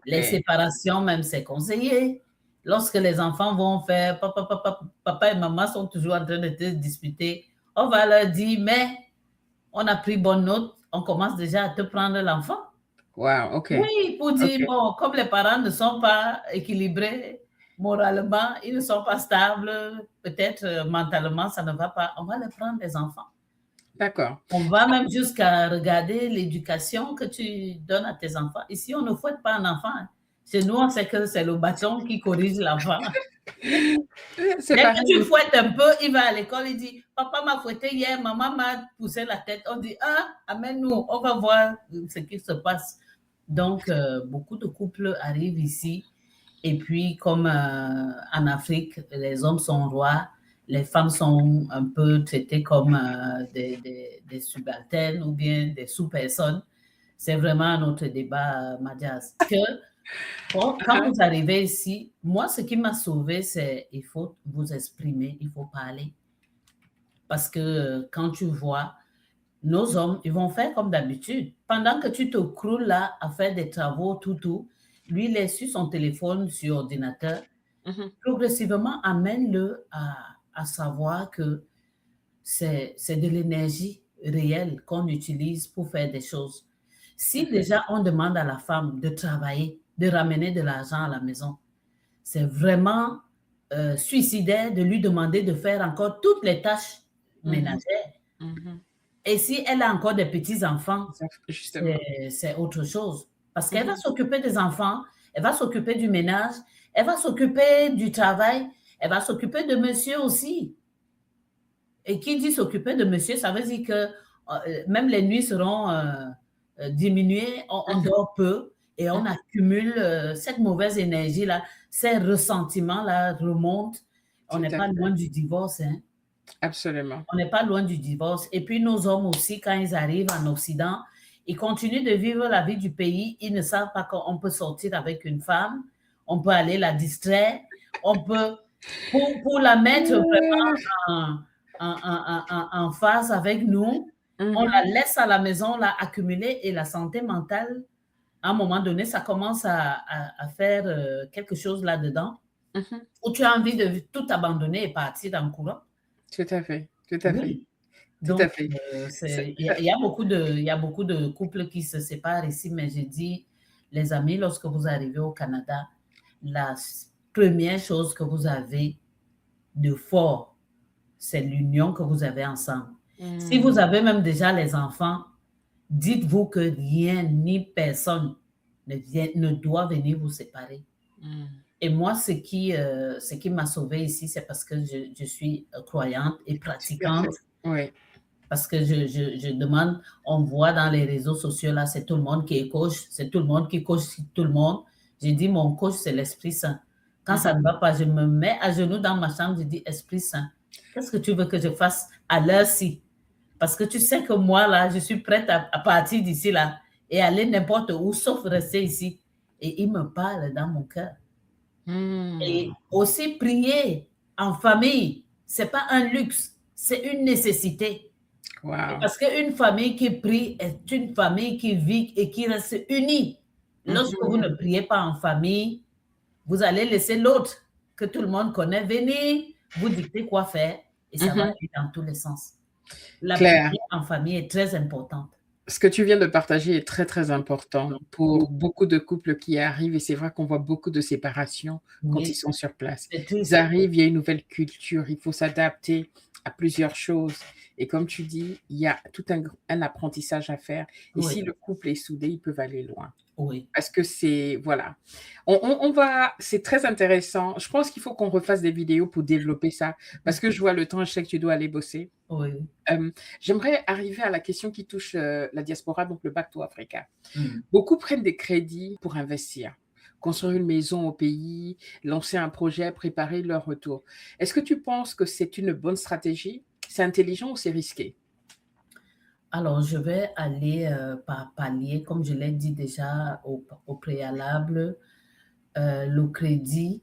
[SPEAKER 1] Les séparations, même, c'est conseillé. Lorsque les enfants vont faire papa et maman sont toujours en train de te disputer, on va leur dire, mais on a pris bonne note, on commence déjà à te prendre l'enfant.
[SPEAKER 2] Wow, OK.
[SPEAKER 1] Oui, pour dire, bon, comme les parents ne sont pas équilibrés moralement, ils ne sont pas stables, peut-être mentalement, ça ne va pas, on va les prendre les enfants.
[SPEAKER 2] D'accord.
[SPEAKER 1] On va même jusqu'à regarder l'éducation que tu donnes à tes enfants. Ici, on ne fouette pas un enfant. Chez nous, on sait que c'est le bâton qui corrige l'enfant. Dès que tu fouettes un peu, il va à l'école, il dit, papa m'a fouetté hier, maman m'a poussé la tête. On dit, ah, amène-nous, on va voir ce qui se passe. Donc, beaucoup de couples arrivent ici. Et puis, comme en Afrique, les hommes sont rois, les femmes sont un peu traitées comme des subalternes ou bien des sous-personnes. C'est vraiment notre débat, Madias. Quand vous arrivez ici, moi, ce qui m'a sauvé, c'est il faut vous exprimer, il faut parler. Parce que quand tu vois, nos hommes, ils vont faire comme d'habitude. Pendant que tu te croules là à faire des travaux, tout, lui, il est sur son téléphone, sur ordinateur. Progressivement, amène-le à savoir que c'est de l'énergie réelle qu'on utilise pour faire des choses. Si déjà on demande à la femme de travailler, de ramener de l'argent à la maison, c'est vraiment suicidaire de lui demander de faire encore toutes les tâches ménagères. Et si elle a encore des petits-enfants, c'est autre chose. Parce qu'elle va s'occuper des enfants, elle va s'occuper du ménage, elle va s'occuper du travail, elle va s'occuper de monsieur aussi. Et qui dit s'occuper de monsieur, ça veut dire que même les nuits seront diminuées, on dort peu et on accumule cette mauvaise énergie-là, ces ressentiments-là remontent. On n'est pas loin du divorce, hein.
[SPEAKER 2] Absolument.
[SPEAKER 1] On n'est pas loin du divorce. Et puis nos hommes aussi, quand ils arrivent en Occident, ils continuent de vivre la vie du pays. Ils ne savent pas qu'on peut sortir avec une femme, on peut aller la distraire, on peut, pour la mettre vraiment en phase avec nous, on la laisse à la maison, la accumuler et la santé mentale, à un moment donné, ça commence à faire quelque chose là-dedans où tu as envie de tout abandonner et partir dans le courant.
[SPEAKER 2] Tout à fait, tout à fait.
[SPEAKER 1] Donc, il y a beaucoup de couples qui se séparent ici, mais j'ai dit, les amis, lorsque vous arrivez au Canada, la première chose que vous avez de fort, c'est l'union que vous avez ensemble. Si vous avez même déjà les enfants, dites-vous que rien ni personne ne doit venir vous séparer. Et moi, ce qui m'a sauvée ici, c'est parce que je suis croyante et pratiquante.
[SPEAKER 2] Oui.
[SPEAKER 1] Parce que je demande, on voit dans les réseaux sociaux, là, c'est tout le monde qui est coach, c'est tout le monde qui coach tout le monde. J'ai dit, mon coach, c'est l'Esprit Saint. Quand ça ne va pas, je me mets à genoux dans ma chambre, je dis, Esprit Saint, qu'est-ce que tu veux que je fasse à l'heure-ci? Parce que tu sais que moi, là, je suis prête à partir d'ici, là, et aller n'importe où, sauf rester ici. Et il me parle dans mon cœur. Et aussi prier en famille, c'est pas un luxe, c'est une nécessité.
[SPEAKER 2] Wow.
[SPEAKER 1] Parce qu'une famille qui prie est une famille qui vit et qui reste unie. Lorsque vous ne priez pas en famille, vous allez laisser l'autre que tout le monde connaît venir vous dicter quoi faire et ça va aller dans tous les sens. La prière en famille est très importante.
[SPEAKER 2] Ce que tu viens de partager est très, très important pour beaucoup de couples qui arrivent et c'est vrai qu'on voit beaucoup de séparations quand ils
[SPEAKER 1] Oui,
[SPEAKER 2] sont sur place.
[SPEAKER 1] c'est
[SPEAKER 2] Ils
[SPEAKER 1] triste.
[SPEAKER 2] arrivent, il y a une nouvelle culture, il faut s'adapter à plusieurs choses et comme tu dis, il y a tout un apprentissage à faire et
[SPEAKER 1] Oui,
[SPEAKER 2] si le couple est soudé, ils peuvent aller loin.
[SPEAKER 1] oui,
[SPEAKER 2] Parce que c'est voilà. On va c'est très intéressant. Je pense qu'il faut qu'on refasse des vidéos pour développer ça parce que je vois le temps, je sais que tu dois aller bosser.
[SPEAKER 1] oui.
[SPEAKER 2] J'aimerais arriver à la question qui touche, la diaspora, donc le Back to Africa.
[SPEAKER 1] Mm.
[SPEAKER 2] Beaucoup prennent des crédits pour investir, construire une maison au pays, lancer un projet, préparer leur retour. Est-ce que tu penses que c'est une bonne stratégie? C'est intelligent ou c'est risqué?
[SPEAKER 1] Alors, je vais aller par palier, comme je l'ai dit déjà au préalable. Le crédit,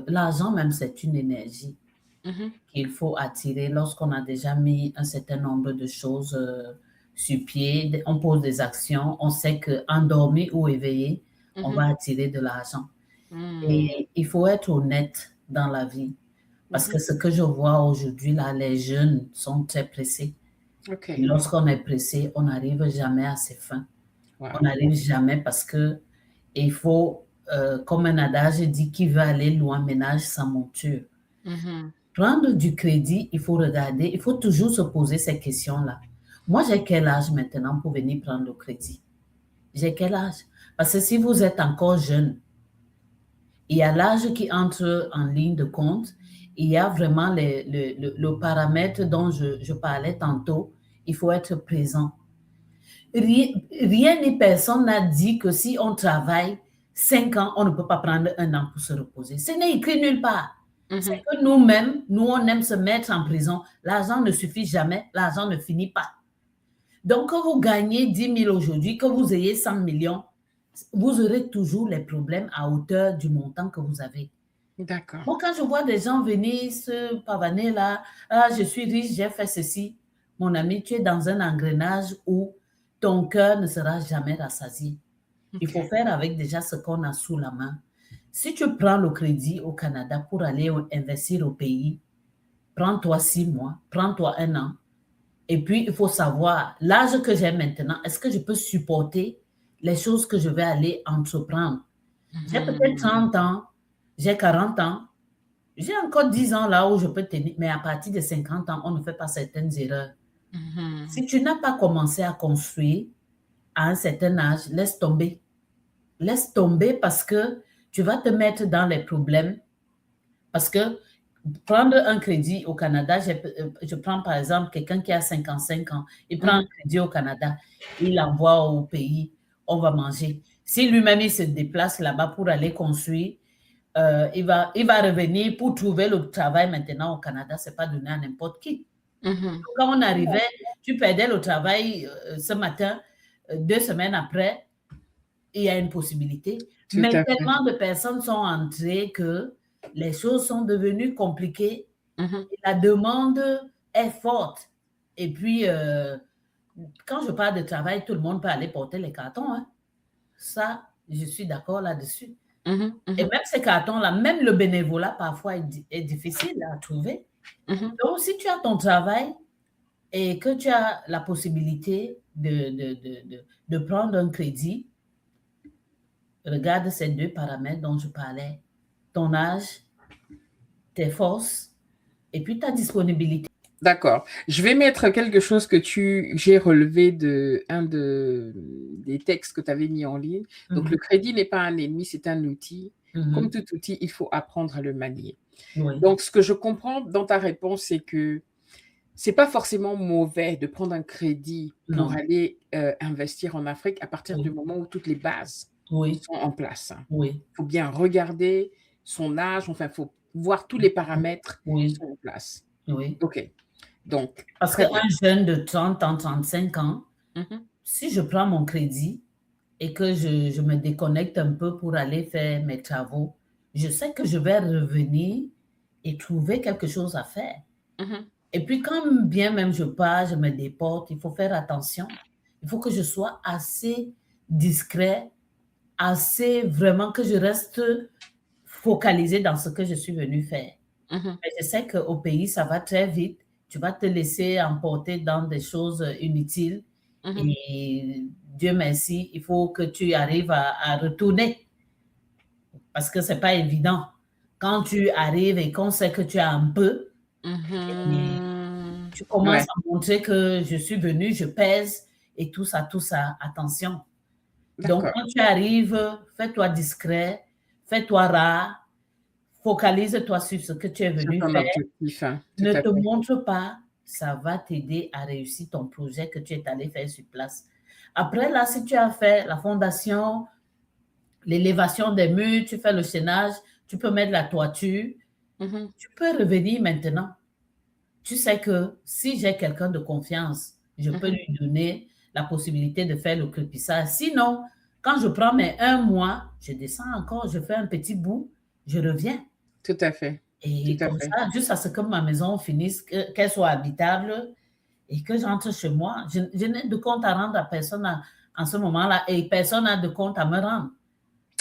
[SPEAKER 1] l'argent même, c'est une énergie
[SPEAKER 2] Mmh.
[SPEAKER 1] qu'il faut attirer lorsqu'on a déjà mis un certain nombre de choses sur pied. On pose des actions, on sait qu'endormi ou éveillé, on va
[SPEAKER 2] Mmh.
[SPEAKER 1] attirer de l'argent.
[SPEAKER 2] Mmh.
[SPEAKER 1] Et il faut être honnête dans la vie. Parce que
[SPEAKER 2] Mmh.
[SPEAKER 1] ce que je vois aujourd'hui, là, les jeunes sont très pressés. Et
[SPEAKER 2] OK.
[SPEAKER 1] lorsqu'on est pressé, on n'arrive jamais à ses fins. On
[SPEAKER 2] Waouh.
[SPEAKER 1] n'arrive jamais parce que il faut, comme un adage dit, qui veut aller loin ménage sa monture.
[SPEAKER 2] Mmh.
[SPEAKER 1] Prendre du crédit, il faut regarder, il faut toujours se poser ces questions-là. Moi, j'ai quel âge maintenant pour venir prendre le crédit? J'ai quel âge? Parce que si vous êtes encore jeune, il y a l'âge qui entre en ligne de compte, il y a vraiment le paramètre dont je parlais tantôt, il faut être présent. Rien ni personne n'a dit que si on travaille 5 ans, on ne peut pas prendre un an pour se reposer. Ce n'est écrit nulle part. C'est
[SPEAKER 2] Mmh.
[SPEAKER 1] que nous-mêmes, nous, on aime se mettre en prison. L'argent ne suffit jamais, l'argent ne finit pas. Donc, que vous gagnez 10 000 aujourd'hui, que vous ayez 100 millions, vous aurez toujours les problèmes à hauteur du montant que vous avez.
[SPEAKER 2] D'accord.
[SPEAKER 1] Moi, quand je vois des gens venir se pavaner là, ah, je suis riche, j'ai fait ceci, mon ami, tu es dans un engrenage où ton cœur ne sera jamais rassasié. Il faut
[SPEAKER 2] OK.
[SPEAKER 1] faire avec déjà ce qu'on a sous la main. Si tu prends le crédit au Canada pour aller investir au pays, prends-toi 6 mois, prends-toi un an. Et puis, il faut savoir l'âge que j'ai maintenant, est-ce que je peux supporter les choses que je vais aller entreprendre? J'ai peut-être
[SPEAKER 2] Mmh.
[SPEAKER 1] 30 ans, j'ai 40 ans, j'ai encore 10 ans là où je peux tenir, mais à partir de 50 ans, on ne fait pas certaines erreurs.
[SPEAKER 2] Mmh.
[SPEAKER 1] Si tu n'as pas commencé à construire à un certain âge, laisse tomber. Laisse tomber parce que tu vas te mettre dans les problèmes. Parce que prendre un crédit au Canada, je prends par exemple quelqu'un qui a 55 ans, il prend un
[SPEAKER 2] Mmh.
[SPEAKER 1] crédit au Canada, il l'envoie au pays, on va manger. Si lui-même il se déplace là-bas pour aller construire, il va revenir pour trouver le travail maintenant au Canada, ce n'est pas donné à n'importe qui.
[SPEAKER 2] Mmh.
[SPEAKER 1] Quand on arrivait, tu perdais le travail ce matin, 2 semaines après, il y a une possibilité.
[SPEAKER 2] Tout
[SPEAKER 1] Mais
[SPEAKER 2] à fait.
[SPEAKER 1] tellement de personnes sont entrées que les choses sont devenues compliquées
[SPEAKER 2] Mmh.
[SPEAKER 1] et la demande est forte. Et puis, quand je parle de travail, tout le monde peut aller porter les cartons, hein. Ça, je suis d'accord là-dessus.
[SPEAKER 2] Mmh.
[SPEAKER 1] Et
[SPEAKER 2] Mmh.
[SPEAKER 1] même ces cartons-là, même le bénévolat parfois est difficile à trouver.
[SPEAKER 2] Mmh.
[SPEAKER 1] Donc, si tu as ton travail et que tu as la possibilité de prendre un crédit, regarde ces 2 paramètres dont je parlais, ton âge, tes forces et puis ta disponibilité.
[SPEAKER 2] D'accord. Je vais mettre quelque chose que j'ai relevé des textes que tu avais mis en ligne. Donc,
[SPEAKER 1] Mmh.
[SPEAKER 2] le crédit n'est pas un ennemi, c'est un outil. Comme
[SPEAKER 1] Mmh.
[SPEAKER 2] tout outil, il faut apprendre à le manier.
[SPEAKER 1] Oui.
[SPEAKER 2] Donc, ce que je comprends dans ta réponse, c'est que c'est pas forcément mauvais de prendre un crédit pour
[SPEAKER 1] Non.
[SPEAKER 2] aller investir en Afrique à partir du
[SPEAKER 1] Oui.
[SPEAKER 2] moment où toutes les bases
[SPEAKER 1] Oui.
[SPEAKER 2] sont en place.
[SPEAKER 1] Oui.
[SPEAKER 2] Il faut bien regarder son âge, enfin, il faut voir tous les paramètres qui
[SPEAKER 1] Oui.
[SPEAKER 2] sont en place.
[SPEAKER 1] Oui.
[SPEAKER 2] OK. Donc,
[SPEAKER 1] Parce
[SPEAKER 2] très
[SPEAKER 1] qu'un
[SPEAKER 2] bien.
[SPEAKER 1] jeune de 30 ans, 35 ans,
[SPEAKER 2] Mmh.
[SPEAKER 1] si je prends mon crédit et que je me déconnecte un peu pour aller faire mes travaux, je sais que je vais revenir et trouver quelque chose à faire.
[SPEAKER 2] Mmh.
[SPEAKER 1] Et puis quand bien même je pars, je me déporte, il faut faire attention. Il faut que je sois assez discret, assez vraiment que je reste focalisée dans ce que je suis venue faire.
[SPEAKER 2] Mmh.
[SPEAKER 1] Mais je sais qu'au pays, ça va très vite. Tu vas te laisser emporter dans des choses inutiles
[SPEAKER 2] Mhm.
[SPEAKER 1] Et Dieu merci, il faut que tu arrives à retourner parce que c'est pas évident. Quand tu arrives et qu'on sait que tu as un peu, et
[SPEAKER 2] Mhm.
[SPEAKER 1] tu commences
[SPEAKER 2] Ouais,
[SPEAKER 1] à montrer que je suis venu, je pèse et tout ça, attention. Donc,
[SPEAKER 2] d'accord.
[SPEAKER 1] quand tu arrives, fais-toi discret, fais-toi rare, focalise-toi sur ce que tu es
[SPEAKER 2] C'est
[SPEAKER 1] venu
[SPEAKER 2] ton
[SPEAKER 1] faire.
[SPEAKER 2] objectif, hein, tout
[SPEAKER 1] Ne
[SPEAKER 2] à
[SPEAKER 1] te
[SPEAKER 2] fait.
[SPEAKER 1] montre pas, ça va t'aider à réussir ton projet que tu es allé faire sur place. Après, là, si tu as fait la fondation, l'élévation des murs, tu fais le chaînage, tu peux mettre la toiture,
[SPEAKER 2] Mhm.
[SPEAKER 1] tu peux revenir maintenant. Tu sais que si j'ai quelqu'un de confiance, je peux
[SPEAKER 2] Mhm.
[SPEAKER 1] lui donner la possibilité de faire le crépissage. Sinon, quand je prends mes un mois, je descends encore, je fais un petit bout, je reviens.
[SPEAKER 2] Tout à fait, tout
[SPEAKER 1] Et
[SPEAKER 2] à
[SPEAKER 1] comme
[SPEAKER 2] fait.
[SPEAKER 1] ça, juste à ce que ma maison finisse, qu'elle soit habitable et que j'entre chez moi, je n'ai de compte à rendre à personne en ce moment-là et personne n'a de compte à me rendre.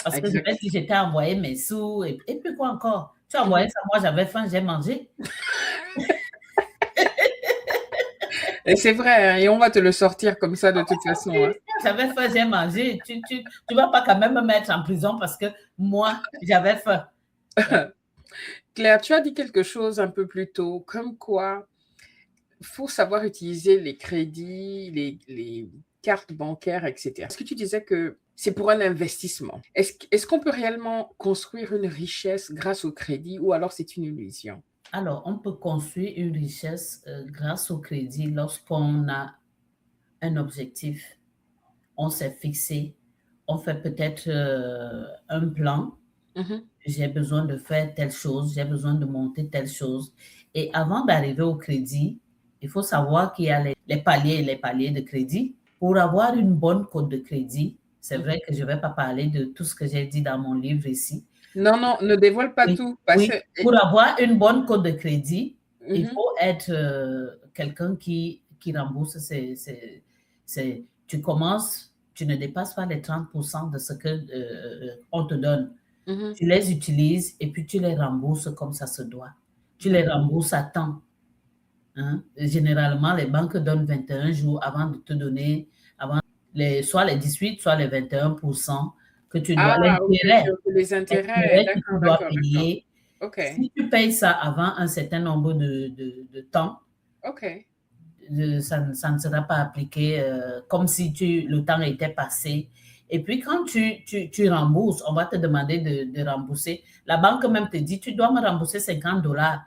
[SPEAKER 1] Parce que je vais
[SPEAKER 2] Exact.
[SPEAKER 1] dire, j'étais envoyé mes sous et puis quoi encore? Tu as envoyé
[SPEAKER 2] Mhm.
[SPEAKER 1] ça, moi j'avais faim, j'ai mangé.
[SPEAKER 2] Et c'est vrai, hein, et on va te le sortir comme ça de toute façon, hein.
[SPEAKER 1] J'avais faim, j'ai mangé. Tu vas pas quand même me mettre en prison parce que moi, j'avais faim.
[SPEAKER 2] Claire, tu as dit quelque chose un peu plus tôt, comme quoi il faut savoir utiliser les crédits, les cartes bancaires, etc. Est-ce que tu disais que c'est pour un investissement? Est-ce qu'on peut réellement construire une richesse grâce au crédit ou alors c'est une illusion?
[SPEAKER 1] Alors, on peut construire une richesse grâce au crédit lorsqu'on a un objectif, on s'est fixé, on fait peut-être un plan.
[SPEAKER 2] Mhm,
[SPEAKER 1] J'ai besoin de faire telle chose, j'ai besoin de monter telle chose. Et avant d'arriver au crédit, il faut savoir qu'il y a les paliers et les paliers de crédit. Pour avoir une bonne cote de crédit, c'est
[SPEAKER 2] mhm.
[SPEAKER 1] vrai que je ne vais pas parler de tout ce que j'ai dit dans mon livre ici.
[SPEAKER 2] Non, non, ne dévoile pas
[SPEAKER 1] Oui,
[SPEAKER 2] tout parce
[SPEAKER 1] oui.
[SPEAKER 2] que...
[SPEAKER 1] Pour avoir une bonne cote de crédit, il
[SPEAKER 2] Mhm,
[SPEAKER 1] faut être quelqu'un qui rembourse tu commences, tu ne dépasses pas les 30% de ce que on te donne.
[SPEAKER 2] mhm,
[SPEAKER 1] Tu les utilises et puis tu les rembourses comme ça se doit. Tu les
[SPEAKER 2] d'accord.
[SPEAKER 1] rembourses à temps. Hein. Généralement, les banques donnent 21 jours avant de te donner, avant soit les 18, soit les 21% que tu dois,
[SPEAKER 2] Ah, ok, ok, ok, les intérêts,
[SPEAKER 1] l'intérêt que tu
[SPEAKER 2] d'accord,
[SPEAKER 1] dois
[SPEAKER 2] d'accord, d'accord.
[SPEAKER 1] payer.
[SPEAKER 2] Ok,
[SPEAKER 1] Si tu payes ça avant un certain nombre de temps,
[SPEAKER 2] ok.
[SPEAKER 1] ça ne sera pas appliqué comme si le temps était passé. Et puis, quand tu rembourses, on va te demander de rembourser. La banque même te dit, tu dois me rembourser 50 $.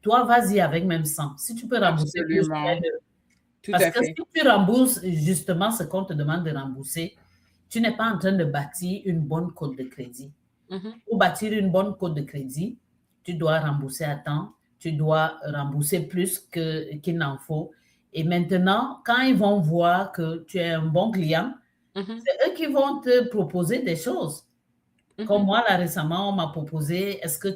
[SPEAKER 1] Toi, vas-y avec même 100. Si tu peux rembourser plus,
[SPEAKER 2] Absolument, tout
[SPEAKER 1] parce
[SPEAKER 2] à
[SPEAKER 1] que
[SPEAKER 2] fait.
[SPEAKER 1] si tu rembourses justement ce qu'on te demande de rembourser, tu n'es pas en train de bâtir une bonne cote de crédit.
[SPEAKER 2] Mhm,
[SPEAKER 1] Pour bâtir une bonne cote de crédit, tu dois rembourser à temps, tu dois rembourser plus qu'il n'en faut. Et maintenant, quand ils vont voir que tu es un bon client,
[SPEAKER 2] mhm,
[SPEAKER 1] c'est eux qui vont te proposer des choses. Comme
[SPEAKER 2] mhm,
[SPEAKER 1] moi, là, récemment, on m'a proposé, est-ce que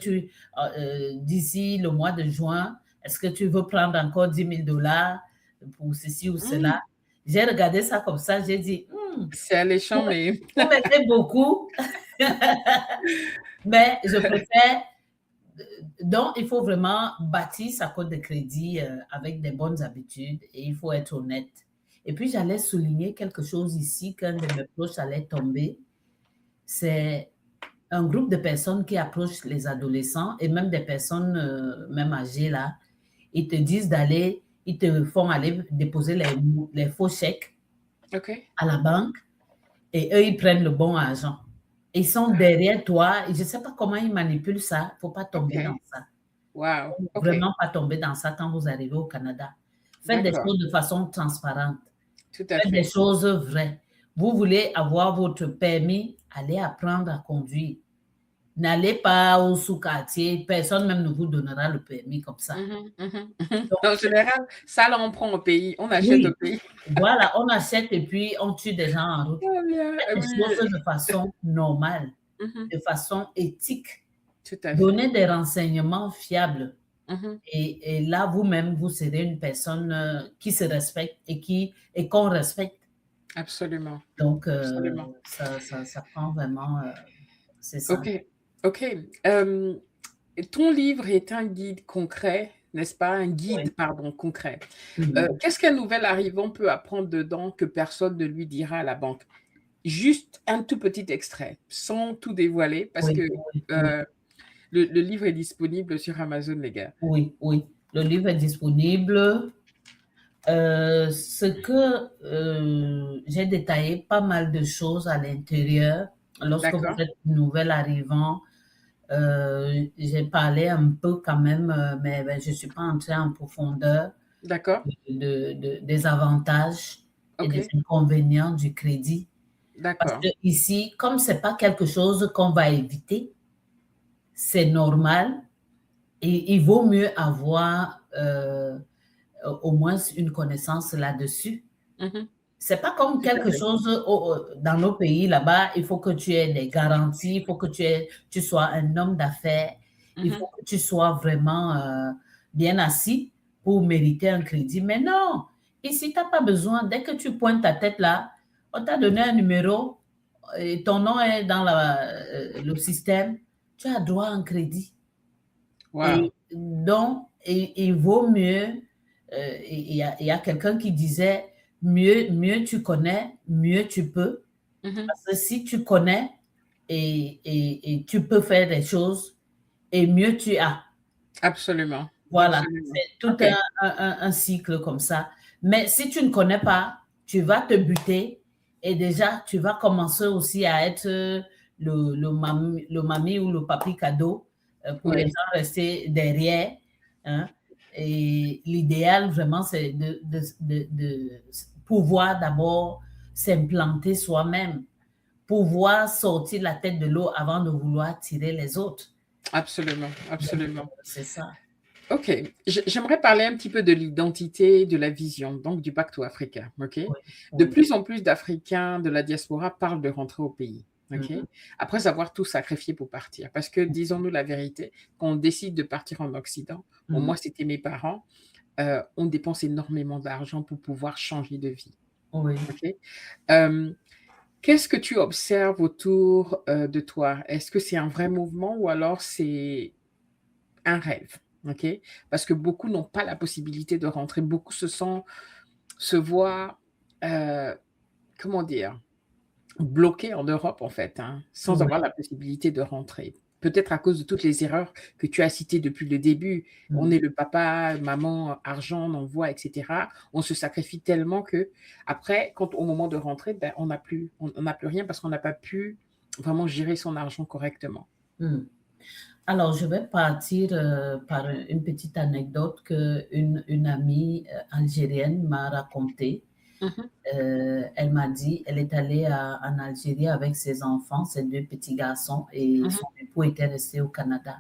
[SPEAKER 1] d'ici le mois de juin, est-ce que tu veux prendre encore 10 000 $ pour ceci ou cela?
[SPEAKER 2] mhm.
[SPEAKER 1] J'ai regardé ça comme ça, j'ai dit,
[SPEAKER 2] C'est alléchant, mais
[SPEAKER 1] vous m'aidez beaucoup, mais je préfère. Donc, il faut vraiment bâtir sa cote de crédit avec des bonnes habitudes et il faut être honnête. Et puis, j'allais souligner quelque chose ici qu'un de mes proches allait tomber. C'est un groupe de personnes qui approchent les adolescents et même des personnes même âgées là. Ils te disent d'aller, ils te font aller déposer les faux chèques
[SPEAKER 2] ok.
[SPEAKER 1] à la banque et eux, ils prennent le bon argent. Ils sont derrière toi et je ne sais pas comment ils manipulent ça. Il ne faut pas tomber dans
[SPEAKER 2] Ok.
[SPEAKER 1] ça.
[SPEAKER 2] Wow. Ok.
[SPEAKER 1] Vraiment pas tomber dans ça quand vous arrivez au Canada. Faites des
[SPEAKER 2] D'accord.
[SPEAKER 1] choses de façon transparente.
[SPEAKER 2] Tout à
[SPEAKER 1] Faites des
[SPEAKER 2] fait.
[SPEAKER 1] choses vraies. Vous voulez avoir votre permis, allez apprendre à conduire. N'allez pas au sous-quartier, personne même ne vous donnera le permis comme ça.
[SPEAKER 2] Mhm, mhm, mhm.
[SPEAKER 1] Donc,
[SPEAKER 2] En général, ça, là, on prend au pays. On achète au
[SPEAKER 1] oui,
[SPEAKER 2] pays.
[SPEAKER 1] voilà, on achète et puis on tue des gens en route.
[SPEAKER 2] Très bien.
[SPEAKER 1] Faites les
[SPEAKER 2] Oui.
[SPEAKER 1] choses de façon normale,
[SPEAKER 2] Mhm.
[SPEAKER 1] de façon éthique.
[SPEAKER 2] Tout à fait.
[SPEAKER 1] Donnez des renseignements fiables.
[SPEAKER 2] Mhm.
[SPEAKER 1] Et là, vous-même, vous serez une personne qui se respecte et qu'on respecte.
[SPEAKER 2] Absolument.
[SPEAKER 1] Donc,
[SPEAKER 2] Absolument.
[SPEAKER 1] ça prend vraiment, c'est ça.
[SPEAKER 2] Ok. Ok. Euh, Ton livre est un guide concret n'est-ce pas? Un
[SPEAKER 1] Oui.
[SPEAKER 2] guide, pardon, concret.
[SPEAKER 1] Mhm.
[SPEAKER 2] Qu'est-ce qu'un nouvel arrivant peut apprendre dedans que personne ne lui dira à la banque? Juste un tout petit extrait, sans tout dévoiler, parce que
[SPEAKER 1] Oui, oui, oui,
[SPEAKER 2] euh, le livre est disponible sur Amazon, les gars.
[SPEAKER 1] oui, oui. Le livre est disponible. Ce que j'ai détaillé pas mal de choses à l'intérieur. Lorsque vous
[SPEAKER 2] D'accord?
[SPEAKER 1] êtes nouvel arrivant, j'ai parlé un peu quand même, mais ben, je ne suis pas entrée en profondeur
[SPEAKER 2] D'accord?
[SPEAKER 1] des avantages et des
[SPEAKER 2] OK.
[SPEAKER 1] inconvénients du crédit. Parce que
[SPEAKER 2] D'accord.
[SPEAKER 1] ici, comme c'est pas quelque chose qu'on va éviter, c'est normal et il vaut mieux avoir au moins une connaissance là-dessus.
[SPEAKER 2] Mhm.
[SPEAKER 1] C'est pas comme
[SPEAKER 2] Tout à
[SPEAKER 1] quelque
[SPEAKER 2] fait.
[SPEAKER 1] chose dans nos pays là-bas, il faut que tu aies des garanties, il faut que tu sois un homme d'affaires, il faut
[SPEAKER 2] Mhm.
[SPEAKER 1] que tu sois vraiment bien assis pour mériter un crédit. Mais non, ici, tu n'as pas besoin. Dès que tu pointes ta tête là, on t'a donné un numéro et ton nom est dans le système, tu as droit à un crédit.
[SPEAKER 2] Wow.
[SPEAKER 1] Et donc, il vaut mieux, il y a quelqu'un qui disait, mieux tu connais, mieux tu peux.
[SPEAKER 2] Mhm.
[SPEAKER 1] Parce que si tu connais et tu peux faire des choses, et mieux tu as.
[SPEAKER 2] Absolument.
[SPEAKER 1] Voilà,
[SPEAKER 2] Absolument.
[SPEAKER 1] c'est tout
[SPEAKER 2] OK.
[SPEAKER 1] un cycle comme ça. Mais si tu ne connais pas, tu vas te buter et déjà, tu vas commencer aussi à être le mamie ou le papi cadeau pour les
[SPEAKER 2] Oui.
[SPEAKER 1] gens rester derrière. Hein. Et l'idéal, vraiment, c'est de pouvoir d'abord s'implanter soi-même, pouvoir sortir la tête de l'eau avant de vouloir tirer les autres.
[SPEAKER 2] Absolument.
[SPEAKER 1] Donc,
[SPEAKER 2] Absolument.
[SPEAKER 1] c'est ça.
[SPEAKER 2] OK. J'aimerais parler un petit peu de l'identité, de la vision, donc du Back to Africa. OK.
[SPEAKER 1] Oui,
[SPEAKER 2] De
[SPEAKER 1] oui.
[SPEAKER 2] plus en plus d'Africains de la diaspora parlent de rentrer au pays. OK.
[SPEAKER 1] Mhm.
[SPEAKER 2] Après avoir tout sacrifié pour partir. Parce que, disons-nous la vérité, quand on décide de partir en Occident, bon,
[SPEAKER 1] Mhm.
[SPEAKER 2] moi, c'était mes parents, on dépense énormément d'argent pour pouvoir changer de vie.
[SPEAKER 1] Oui.
[SPEAKER 2] OK. Euh, Qu'est-ce que tu observes autour de toi? Est-ce que c'est un vrai mouvement ou alors c'est un rêve? OK? Parce que beaucoup n'ont pas la possibilité de rentrer. Beaucoup se voient, euh, comment dire, bloqués en Europe, en fait, hein, sans
[SPEAKER 1] Oui.
[SPEAKER 2] avoir la possibilité de rentrer. Peut-être à cause de toutes les erreurs que tu as citées depuis le début. On
[SPEAKER 1] Mhm.
[SPEAKER 2] est le papa, maman, argent, on envoie, etc. On se sacrifie tellement que après, quand au moment de rentrer, ben, on n'a plus rien parce qu'on n'a pas pu vraiment gérer son argent correctement.
[SPEAKER 1] Mhm. Alors, je vais partir par une petite anecdote que une amie algérienne m'a racontée.
[SPEAKER 2] Mhm,
[SPEAKER 1] Elle m'a dit, elle est allée en Algérie avec ses enfants, ses deux petits garçons, et
[SPEAKER 2] mhm,
[SPEAKER 1] son époux était resté au Canada.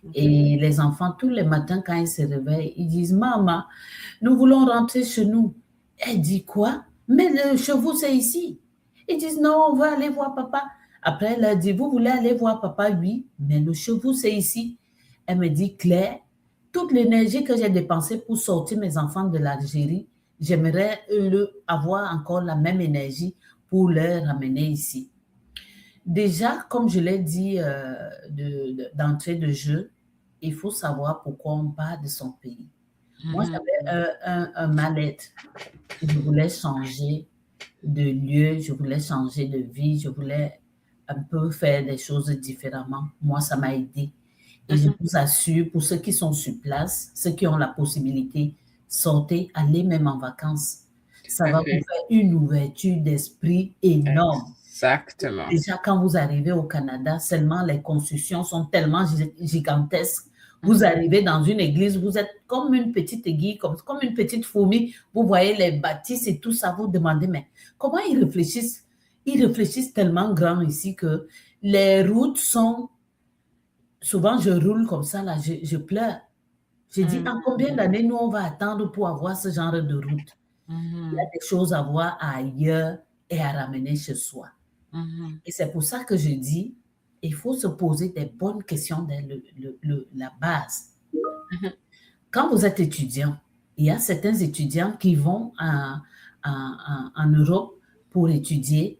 [SPEAKER 2] ok.
[SPEAKER 1] Et les enfants, tous les matins, quand ils se réveillent, ils disent, Maman, nous voulons rentrer chez nous. Elle dit, quoi? Mais le chez vous, c'est ici. Ils disent, non, on va aller voir papa. Après, elle a dit, vous voulez aller voir papa? Oui, mais le chez vous, c'est ici. Elle me dit, Claire, toute l'énergie que j'ai dépensée pour sortir mes enfants de l'Algérie, j'aimerais avoir encore la même énergie pour les ramener ici. Déjà, comme je l'ai dit d'entrée de jeu, il faut savoir pourquoi on part de son pays. Moi,
[SPEAKER 2] Mhm,
[SPEAKER 1] j'avais un mal-être. Je voulais changer de lieu, je voulais changer de vie, je voulais un peu faire des choses différemment. Moi, ça m'a aidé. Et je
[SPEAKER 2] mhm.
[SPEAKER 1] vous assure, pour ceux qui sont sur place, ceux qui ont la possibilité, sortez, allez même en vacances.
[SPEAKER 2] Tout
[SPEAKER 1] Ça
[SPEAKER 2] à
[SPEAKER 1] va vous
[SPEAKER 2] fait.
[SPEAKER 1] faire une ouverture d'esprit énorme.
[SPEAKER 2] Exactement.
[SPEAKER 1] Déjà, quand vous arrivez au Canada, seulement les constructions sont tellement gigantesques. Vous
[SPEAKER 2] Mhm.
[SPEAKER 1] arrivez dans une église, vous êtes comme une petite aiguille, comme une petite fourmi. Vous voyez les bâtisses et tout ça, vous demandez, mais comment ils réfléchissent? Ils réfléchissent tellement grand ici que les routes sont... Souvent, je roule comme ça, là, je pleure. Je dis, en combien
[SPEAKER 2] Mhm.
[SPEAKER 1] d'années nous, on va attendre pour avoir ce genre de route? Il y a
[SPEAKER 2] Mhm.
[SPEAKER 1] des choses à voir ailleurs et à ramener chez soi.
[SPEAKER 2] Mhm.
[SPEAKER 1] Et c'est pour ça que je dis, il faut se poser des bonnes questions dès la base.
[SPEAKER 2] Mhm.
[SPEAKER 1] Quand vous êtes étudiant, il y a certains étudiants qui vont en Europe pour étudier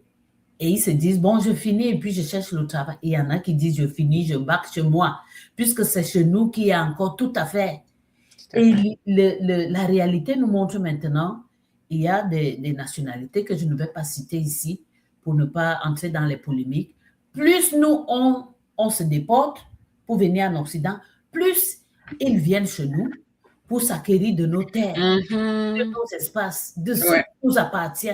[SPEAKER 1] et ils se disent, bon, je finis et puis je cherche le travail. Il y en a qui disent, je finis, je bac chez moi, puisque c'est chez nous qu'il y a encore tout à faire.
[SPEAKER 2] à fait.
[SPEAKER 1] Et la réalité nous montre maintenant, il y a des nationalités que je ne vais pas citer ici pour ne pas entrer dans les polémiques. Plus nous, on se déporte pour venir en Occident, plus ils viennent chez nous pour s'acquérir de nos terres, de
[SPEAKER 2] Mhm.
[SPEAKER 1] nos espaces, de ce
[SPEAKER 2] Ouais.
[SPEAKER 1] qui nous appartient.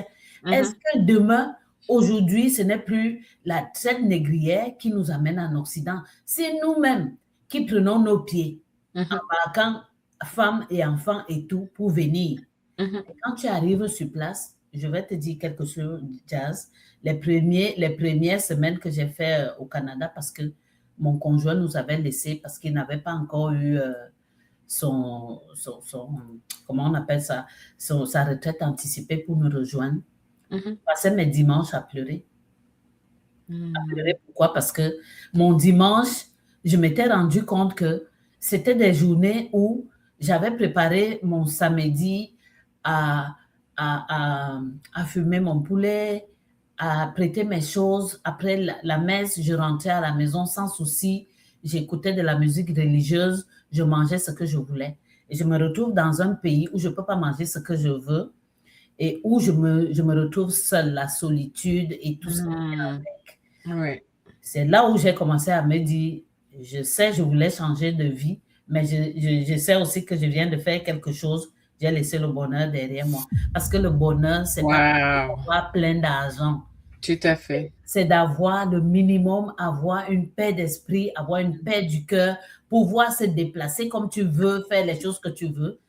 [SPEAKER 1] Est-ce
[SPEAKER 2] Mhm.
[SPEAKER 1] que demain, aujourd'hui, ce n'est plus la traite négrière qui nous amène en Occident? C'est nous-mêmes qui prenons nos pieds,
[SPEAKER 2] Mhm.
[SPEAKER 1] embarquant femmes et enfants et tout pour venir.
[SPEAKER 2] Mhm.
[SPEAKER 1] Quand tu arrives sur place, je vais te dire quelque chose, Jazz. Les premières semaines que j'ai fait au Canada, parce que mon conjoint nous avait laissé, parce qu'il n'avait pas encore eu son, comment on appelle ça, sa retraite anticipée pour nous rejoindre. Je
[SPEAKER 2] Mhm.
[SPEAKER 1] passais mes dimanches à pleurer.
[SPEAKER 2] Mhm.
[SPEAKER 1] Pourquoi? Parce que mon dimanche, je m'étais rendu compte que c'était des journées où j'avais préparé mon samedi à, à fumer mon poulet, à prêter mes choses. Après la messe, je rentrais à la maison sans souci. J'écoutais de la musique religieuse. Je mangeais ce que je voulais. Et je me retrouve dans un pays où je ne peux pas manger ce que je veux et où je me retrouve seule, la solitude et tout ce qui vient
[SPEAKER 2] Mhm.
[SPEAKER 1] avec.
[SPEAKER 2] Ouais.
[SPEAKER 1] C'est là où j'ai commencé à me dire, je sais, je voulais changer de vie, mais je sais aussi que je viens de faire quelque chose. J'ai laissé le bonheur derrière moi. Parce que le bonheur, c'est pas
[SPEAKER 2] Wow.
[SPEAKER 1] avoir plein d'argent.
[SPEAKER 2] Tout à fait.
[SPEAKER 1] C'est d'avoir le minimum, avoir une paix d'esprit, avoir une paix du cœur, pouvoir se déplacer comme tu veux, faire les choses que tu veux.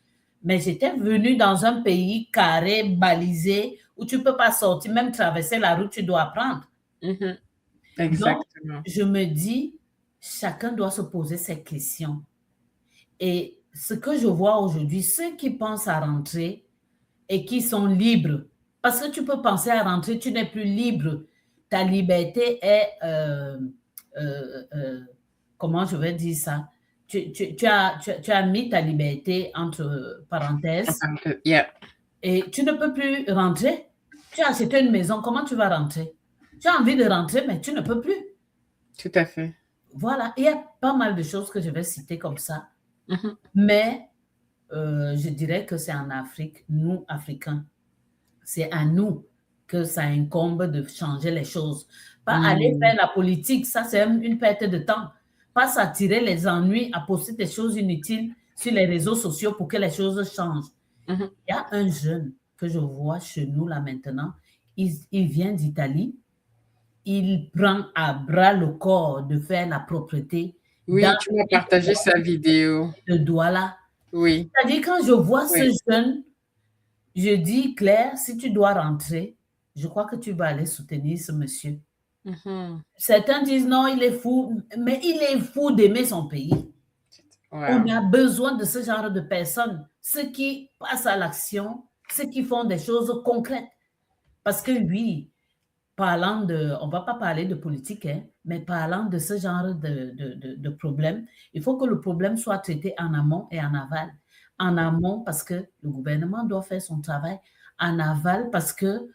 [SPEAKER 1] Mais j'étais venue dans un pays carré, balisé, où tu ne peux pas sortir, même traverser la route, tu dois apprendre.
[SPEAKER 2] Mhm.
[SPEAKER 1] Donc,
[SPEAKER 2] Exactement.
[SPEAKER 1] je me dis, chacun doit se poser ces questions. Et ce que je vois aujourd'hui, ceux qui pensent à rentrer et qui sont libres, parce que tu peux penser à rentrer, tu n'es plus libre. Ta liberté est, euh, euh, comment je vais dire ça? Tu as mis ta liberté entre parenthèses
[SPEAKER 2] Yeah.
[SPEAKER 1] et tu ne peux plus rentrer. Tu as acheté une maison, comment tu vas rentrer? Tu as envie de rentrer, mais tu ne peux plus.
[SPEAKER 2] Tout à fait.
[SPEAKER 1] Voilà, il y a pas mal de choses que je vais citer comme ça,
[SPEAKER 2] Mhm.
[SPEAKER 1] mais je dirais que c'est en Afrique, nous, Africains, c'est à nous que ça incombe de changer les choses. Pas aller
[SPEAKER 2] Mhm.
[SPEAKER 1] faire la politique, ça c'est une perte de temps. Pas s'attirer les ennuis à poster des choses inutiles sur les réseaux sociaux pour que les choses changent.
[SPEAKER 2] Mhm.
[SPEAKER 1] Il y a un jeune que je vois chez nous là maintenant, il vient d'Italie, il prend à bras le corps de faire la propreté dans
[SPEAKER 2] Oui, tu m'as partagé sa vidéo.
[SPEAKER 1] le Douala.
[SPEAKER 2] Oui.
[SPEAKER 1] C'est-à-dire, quand je vois ce
[SPEAKER 2] Oui.
[SPEAKER 1] jeune, je dis, Claire, si tu dois rentrer, je crois que tu vas aller soutenir ce monsieur.
[SPEAKER 2] Mhm.
[SPEAKER 1] Certains disent non, il est fou, mais il est fou d'aimer son pays. On
[SPEAKER 2] Wow.
[SPEAKER 1] a besoin de ce genre de personnes, ceux qui passent à l'action, ceux qui font des choses concrètes. Parce que oui, parlant de, on ne va pas parler de politique, hein, mais parlant de ce genre de problème, il faut que le problème soit traité en amont et en aval. En amont, parce que le gouvernement doit faire son travail. En aval, parce que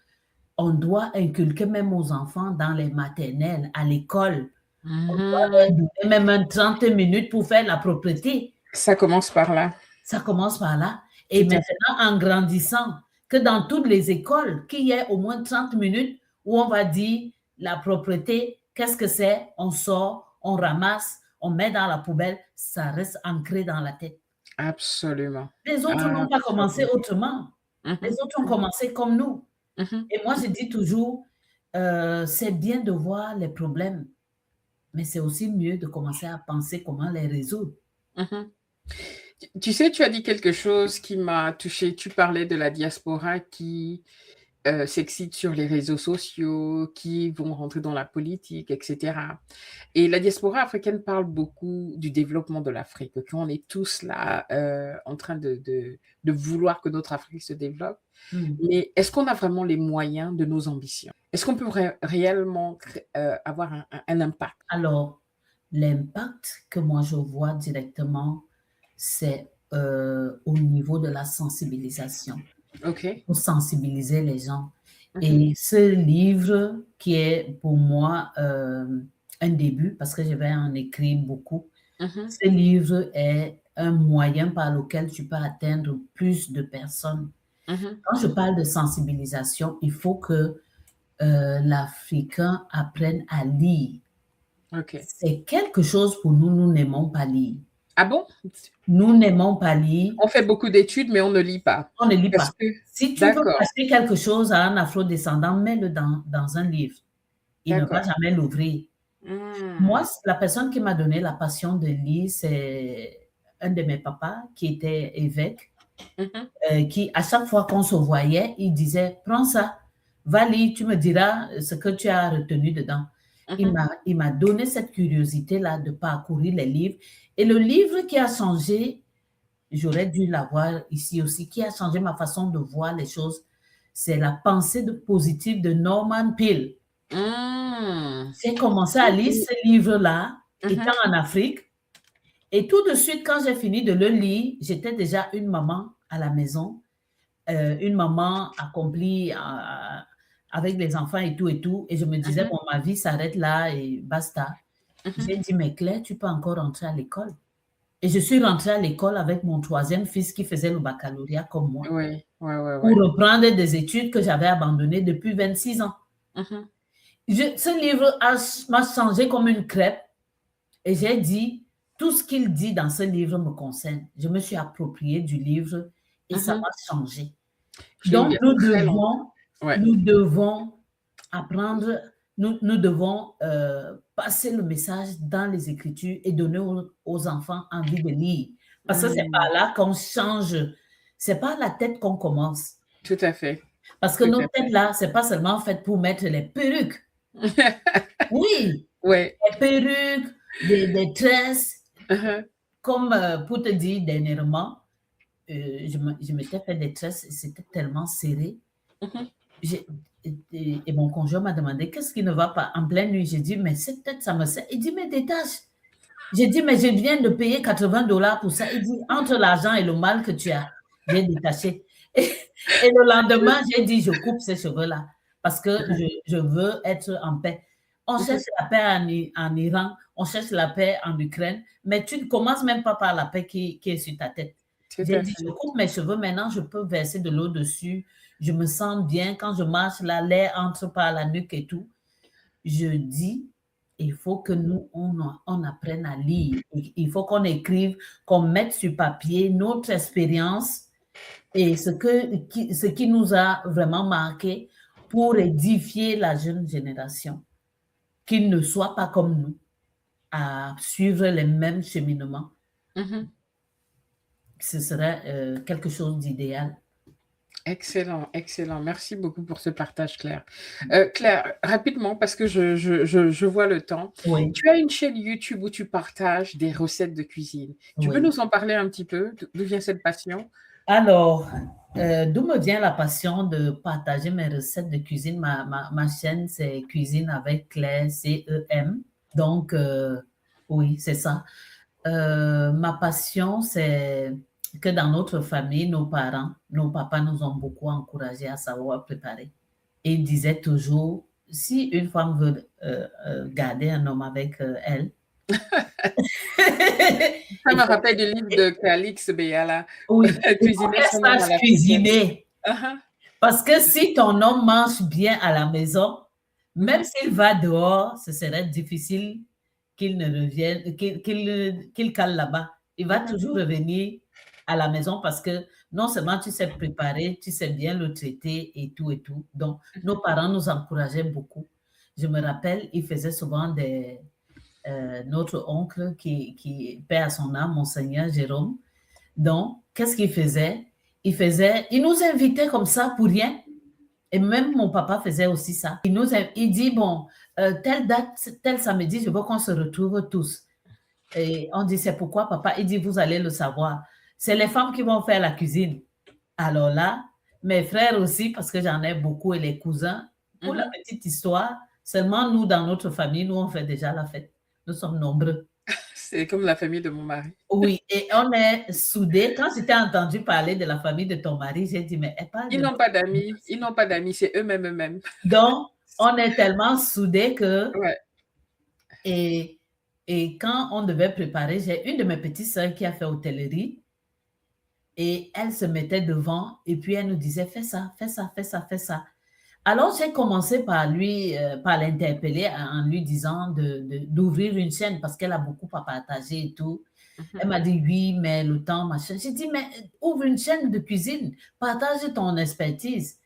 [SPEAKER 1] on doit inculquer même aux enfants dans les maternelles, à l'école. On doit leur
[SPEAKER 2] Mhm.
[SPEAKER 1] donner même 30 minutes pour faire la propreté.
[SPEAKER 2] Ça commence par là.
[SPEAKER 1] Ça commence par là. Et
[SPEAKER 2] Tout à fait.
[SPEAKER 1] maintenant, en grandissant, que dans toutes les écoles, qu'il y ait au moins 30 minutes où on va dire la propreté, qu'est-ce que c'est? On sort, on ramasse, on met dans la poubelle, ça reste ancré dans la tête.
[SPEAKER 2] Absolument.
[SPEAKER 1] Les autres n'ont pas commencé
[SPEAKER 2] Absolument.
[SPEAKER 1] autrement. Les
[SPEAKER 2] Mhm.
[SPEAKER 1] autres ont
[SPEAKER 2] Mhm.
[SPEAKER 1] commencé comme nous.
[SPEAKER 2] Mhm.
[SPEAKER 1] Et moi, je dis toujours, c'est bien de voir les problèmes, mais c'est aussi mieux de commencer à penser comment les résoudre.
[SPEAKER 2] Mhm. Tu sais, tu as dit quelque chose qui m'a touchée. Tu parlais de la diaspora qui s'excitent sur les réseaux sociaux, qui vont rentrer dans la politique, etc. Et la diaspora africaine parle beaucoup du développement de l'Afrique, qu'on est tous là en train de vouloir que notre Afrique se développe.
[SPEAKER 1] Mm.
[SPEAKER 2] Mais est-ce qu'on a vraiment les moyens de nos ambitions? Est-ce qu'on peut réellement avoir un impact?
[SPEAKER 1] Alors, l'impact que moi je vois directement, c'est au niveau de la sensibilisation.
[SPEAKER 2] OK.
[SPEAKER 1] Pour sensibiliser les gens.
[SPEAKER 2] Mhm.
[SPEAKER 1] Et ce livre qui est pour moi un début, parce que je vais en écrire beaucoup, Ce livre est un moyen par lequel tu peux atteindre plus de personnes. Quand je parle de sensibilisation, il faut que l'Africain apprenne à lire. C'est quelque chose pour nous, nous n'aimons pas lire.
[SPEAKER 2] Ah bon?
[SPEAKER 1] Nous n'aimons pas lire.
[SPEAKER 2] On fait beaucoup d'études, mais on ne lit pas.
[SPEAKER 1] On ne lit
[SPEAKER 2] Parce
[SPEAKER 1] pas.
[SPEAKER 2] que...
[SPEAKER 1] Si tu veux passer quelque chose à un afro-descendant, mets-le dans un livre. Il ne va jamais l'ouvrir. Moi, la personne qui m'a donné la passion de lire, c'est un de mes papas qui était évêque, qui, à chaque fois qu'on se voyait, il disait, prends ça, va lire, tu me diras ce que tu as retenu dedans. Il m'a donné cette curiosité-là de parcourir les livres. Et le livre qui a changé, j'aurais dû l'avoir ici aussi, qui a changé ma façon de voir les choses, c'est La pensée positive de Norman Peale. J'ai commencé à lire ce livre-là, étant en Afrique. Et tout de suite, quand j'ai fini de le lire, j'étais déjà une maman à la maison, une maman accomplie avec les enfants et tout. Et je me disais, bon, ma vie s'arrête là et basta. J'ai dit, mais Claire, tu peux encore rentrer à l'école. Et je suis rentrée à l'école avec mon 3e fils qui faisait le baccalauréat comme moi. Pour reprendre des études que j'avais abandonnées depuis 26 ans. Ce livre m'a changé comme une crêpe et j'ai dit, tout ce qu'il dit dans ce livre me concerne. Je me suis appropriée du livre et ça m'a changé. Donc, nous devons apprendre, nous devons passer le message dans les Écritures et donner aux enfants envie de lire. Parce que c'est par là qu'on change. C'est par la tête qu'on commence.
[SPEAKER 2] Tout à fait.
[SPEAKER 1] Parce que nos têtes là, c'est pas seulement fait pour mettre les perruques. Oui. Les perruques, des tresses. Comme pour te dire dernièrement, je m'étais fait des tresses et c'était tellement serré. Et mon conjoint m'a demandé qu'est-ce qui ne va pas en pleine nuit. J'ai dit, mais cette tête, ça me sert. Il dit, mais détache. J'ai dit, mais je viens de payer $80 pour ça. Il dit, entre l'argent et le mal que tu as, j'ai détaché. Et le lendemain, j'ai dit, je coupe ces cheveux-là parce que je veux être en paix. On cherche la paix en Iran, on cherche la paix en Ukraine, mais tu ne commences même pas par la paix qui est sur ta tête. J'ai dit, je coupe mes cheveux, maintenant je peux verser de l'eau dessus, je me sens bien, quand je marche, l'air entre par la nuque et tout. Je dis, il faut que nous, on apprenne à lire, il faut qu'on écrive, qu'on mette sur papier notre expérience et ce qui nous a vraiment marqué pour édifier la jeune génération. Qu'ils ne soient pas comme nous, à suivre les mêmes cheminements. Ce serait quelque chose d'idéal.
[SPEAKER 2] Excellent, excellent. Merci beaucoup pour ce partage, Claire. Claire, rapidement, parce que je vois le temps.
[SPEAKER 1] Oui.
[SPEAKER 2] Tu as une chaîne YouTube où tu partages des recettes de cuisine. Tu peux nous en parler un petit peu? D'où vient cette passion?
[SPEAKER 1] Alors, d'où me vient la passion de partager mes recettes de cuisine? Ma chaîne, c'est Cuisine avec Claire, CEM. Donc, oui, c'est ça. Ma passion, c'est que dans notre famille, nos parents, nos papas nous ont beaucoup encouragés à savoir préparer. Et ils disaient toujours, si une femme veut garder un homme avec elle,
[SPEAKER 2] ça me rappelle du livre de Calix Beyala.
[SPEAKER 1] Oui, cuisiner. Parce que si ton homme mange bien à la maison, même s'il va dehors, ce serait difficile qu'il ne revienne, qu'il cale là-bas. Il va toujours revenir à la maison parce que non seulement tu sais préparer, tu sais bien le traiter et tout et tout. Donc, nos parents nous encourageaient beaucoup. Je me rappelle, ils faisaient souvent notre oncle qui paie à son âme, Monseigneur Jérôme. Donc, qu'est-ce qu'il faisait? Il nous invitait comme ça pour rien. Et même mon papa faisait aussi ça. Il dit, bon, telle date, tel samedi, je veux qu'on se retrouve tous. Et on dit, c'est pourquoi, papa? Il dit, vous allez le savoir. C'est les femmes qui vont faire la cuisine. Alors là, mes frères aussi, parce que j'en ai beaucoup, et les cousins, pour la petite histoire, seulement nous, dans notre famille, nous, on fait déjà la fête. Nous sommes nombreux.
[SPEAKER 2] C'est comme la famille de mon mari.
[SPEAKER 1] Oui, et on est soudés. Quand j'étais entendu parler de la famille de ton mari, j'ai dit, mais
[SPEAKER 2] ils n'ont pas d'amis. Ils n'ont pas d'amis, c'est eux-mêmes.
[SPEAKER 1] Donc, on est tellement soudés que...
[SPEAKER 2] Ouais.
[SPEAKER 1] Et Et quand on devait préparer, j'ai une de mes petites sœurs qui a fait hôtellerie et elle se mettait devant et puis elle nous disait, fais ça, fais ça, fais ça, fais ça. Alors, j'ai commencé par par l'interpeller en lui disant d'ouvrir une chaîne parce qu'elle a beaucoup à partager et tout. Elle m'a dit oui, mais le temps, machin. J'ai dit, mais ouvre une chaîne de cuisine, partage ton expertise.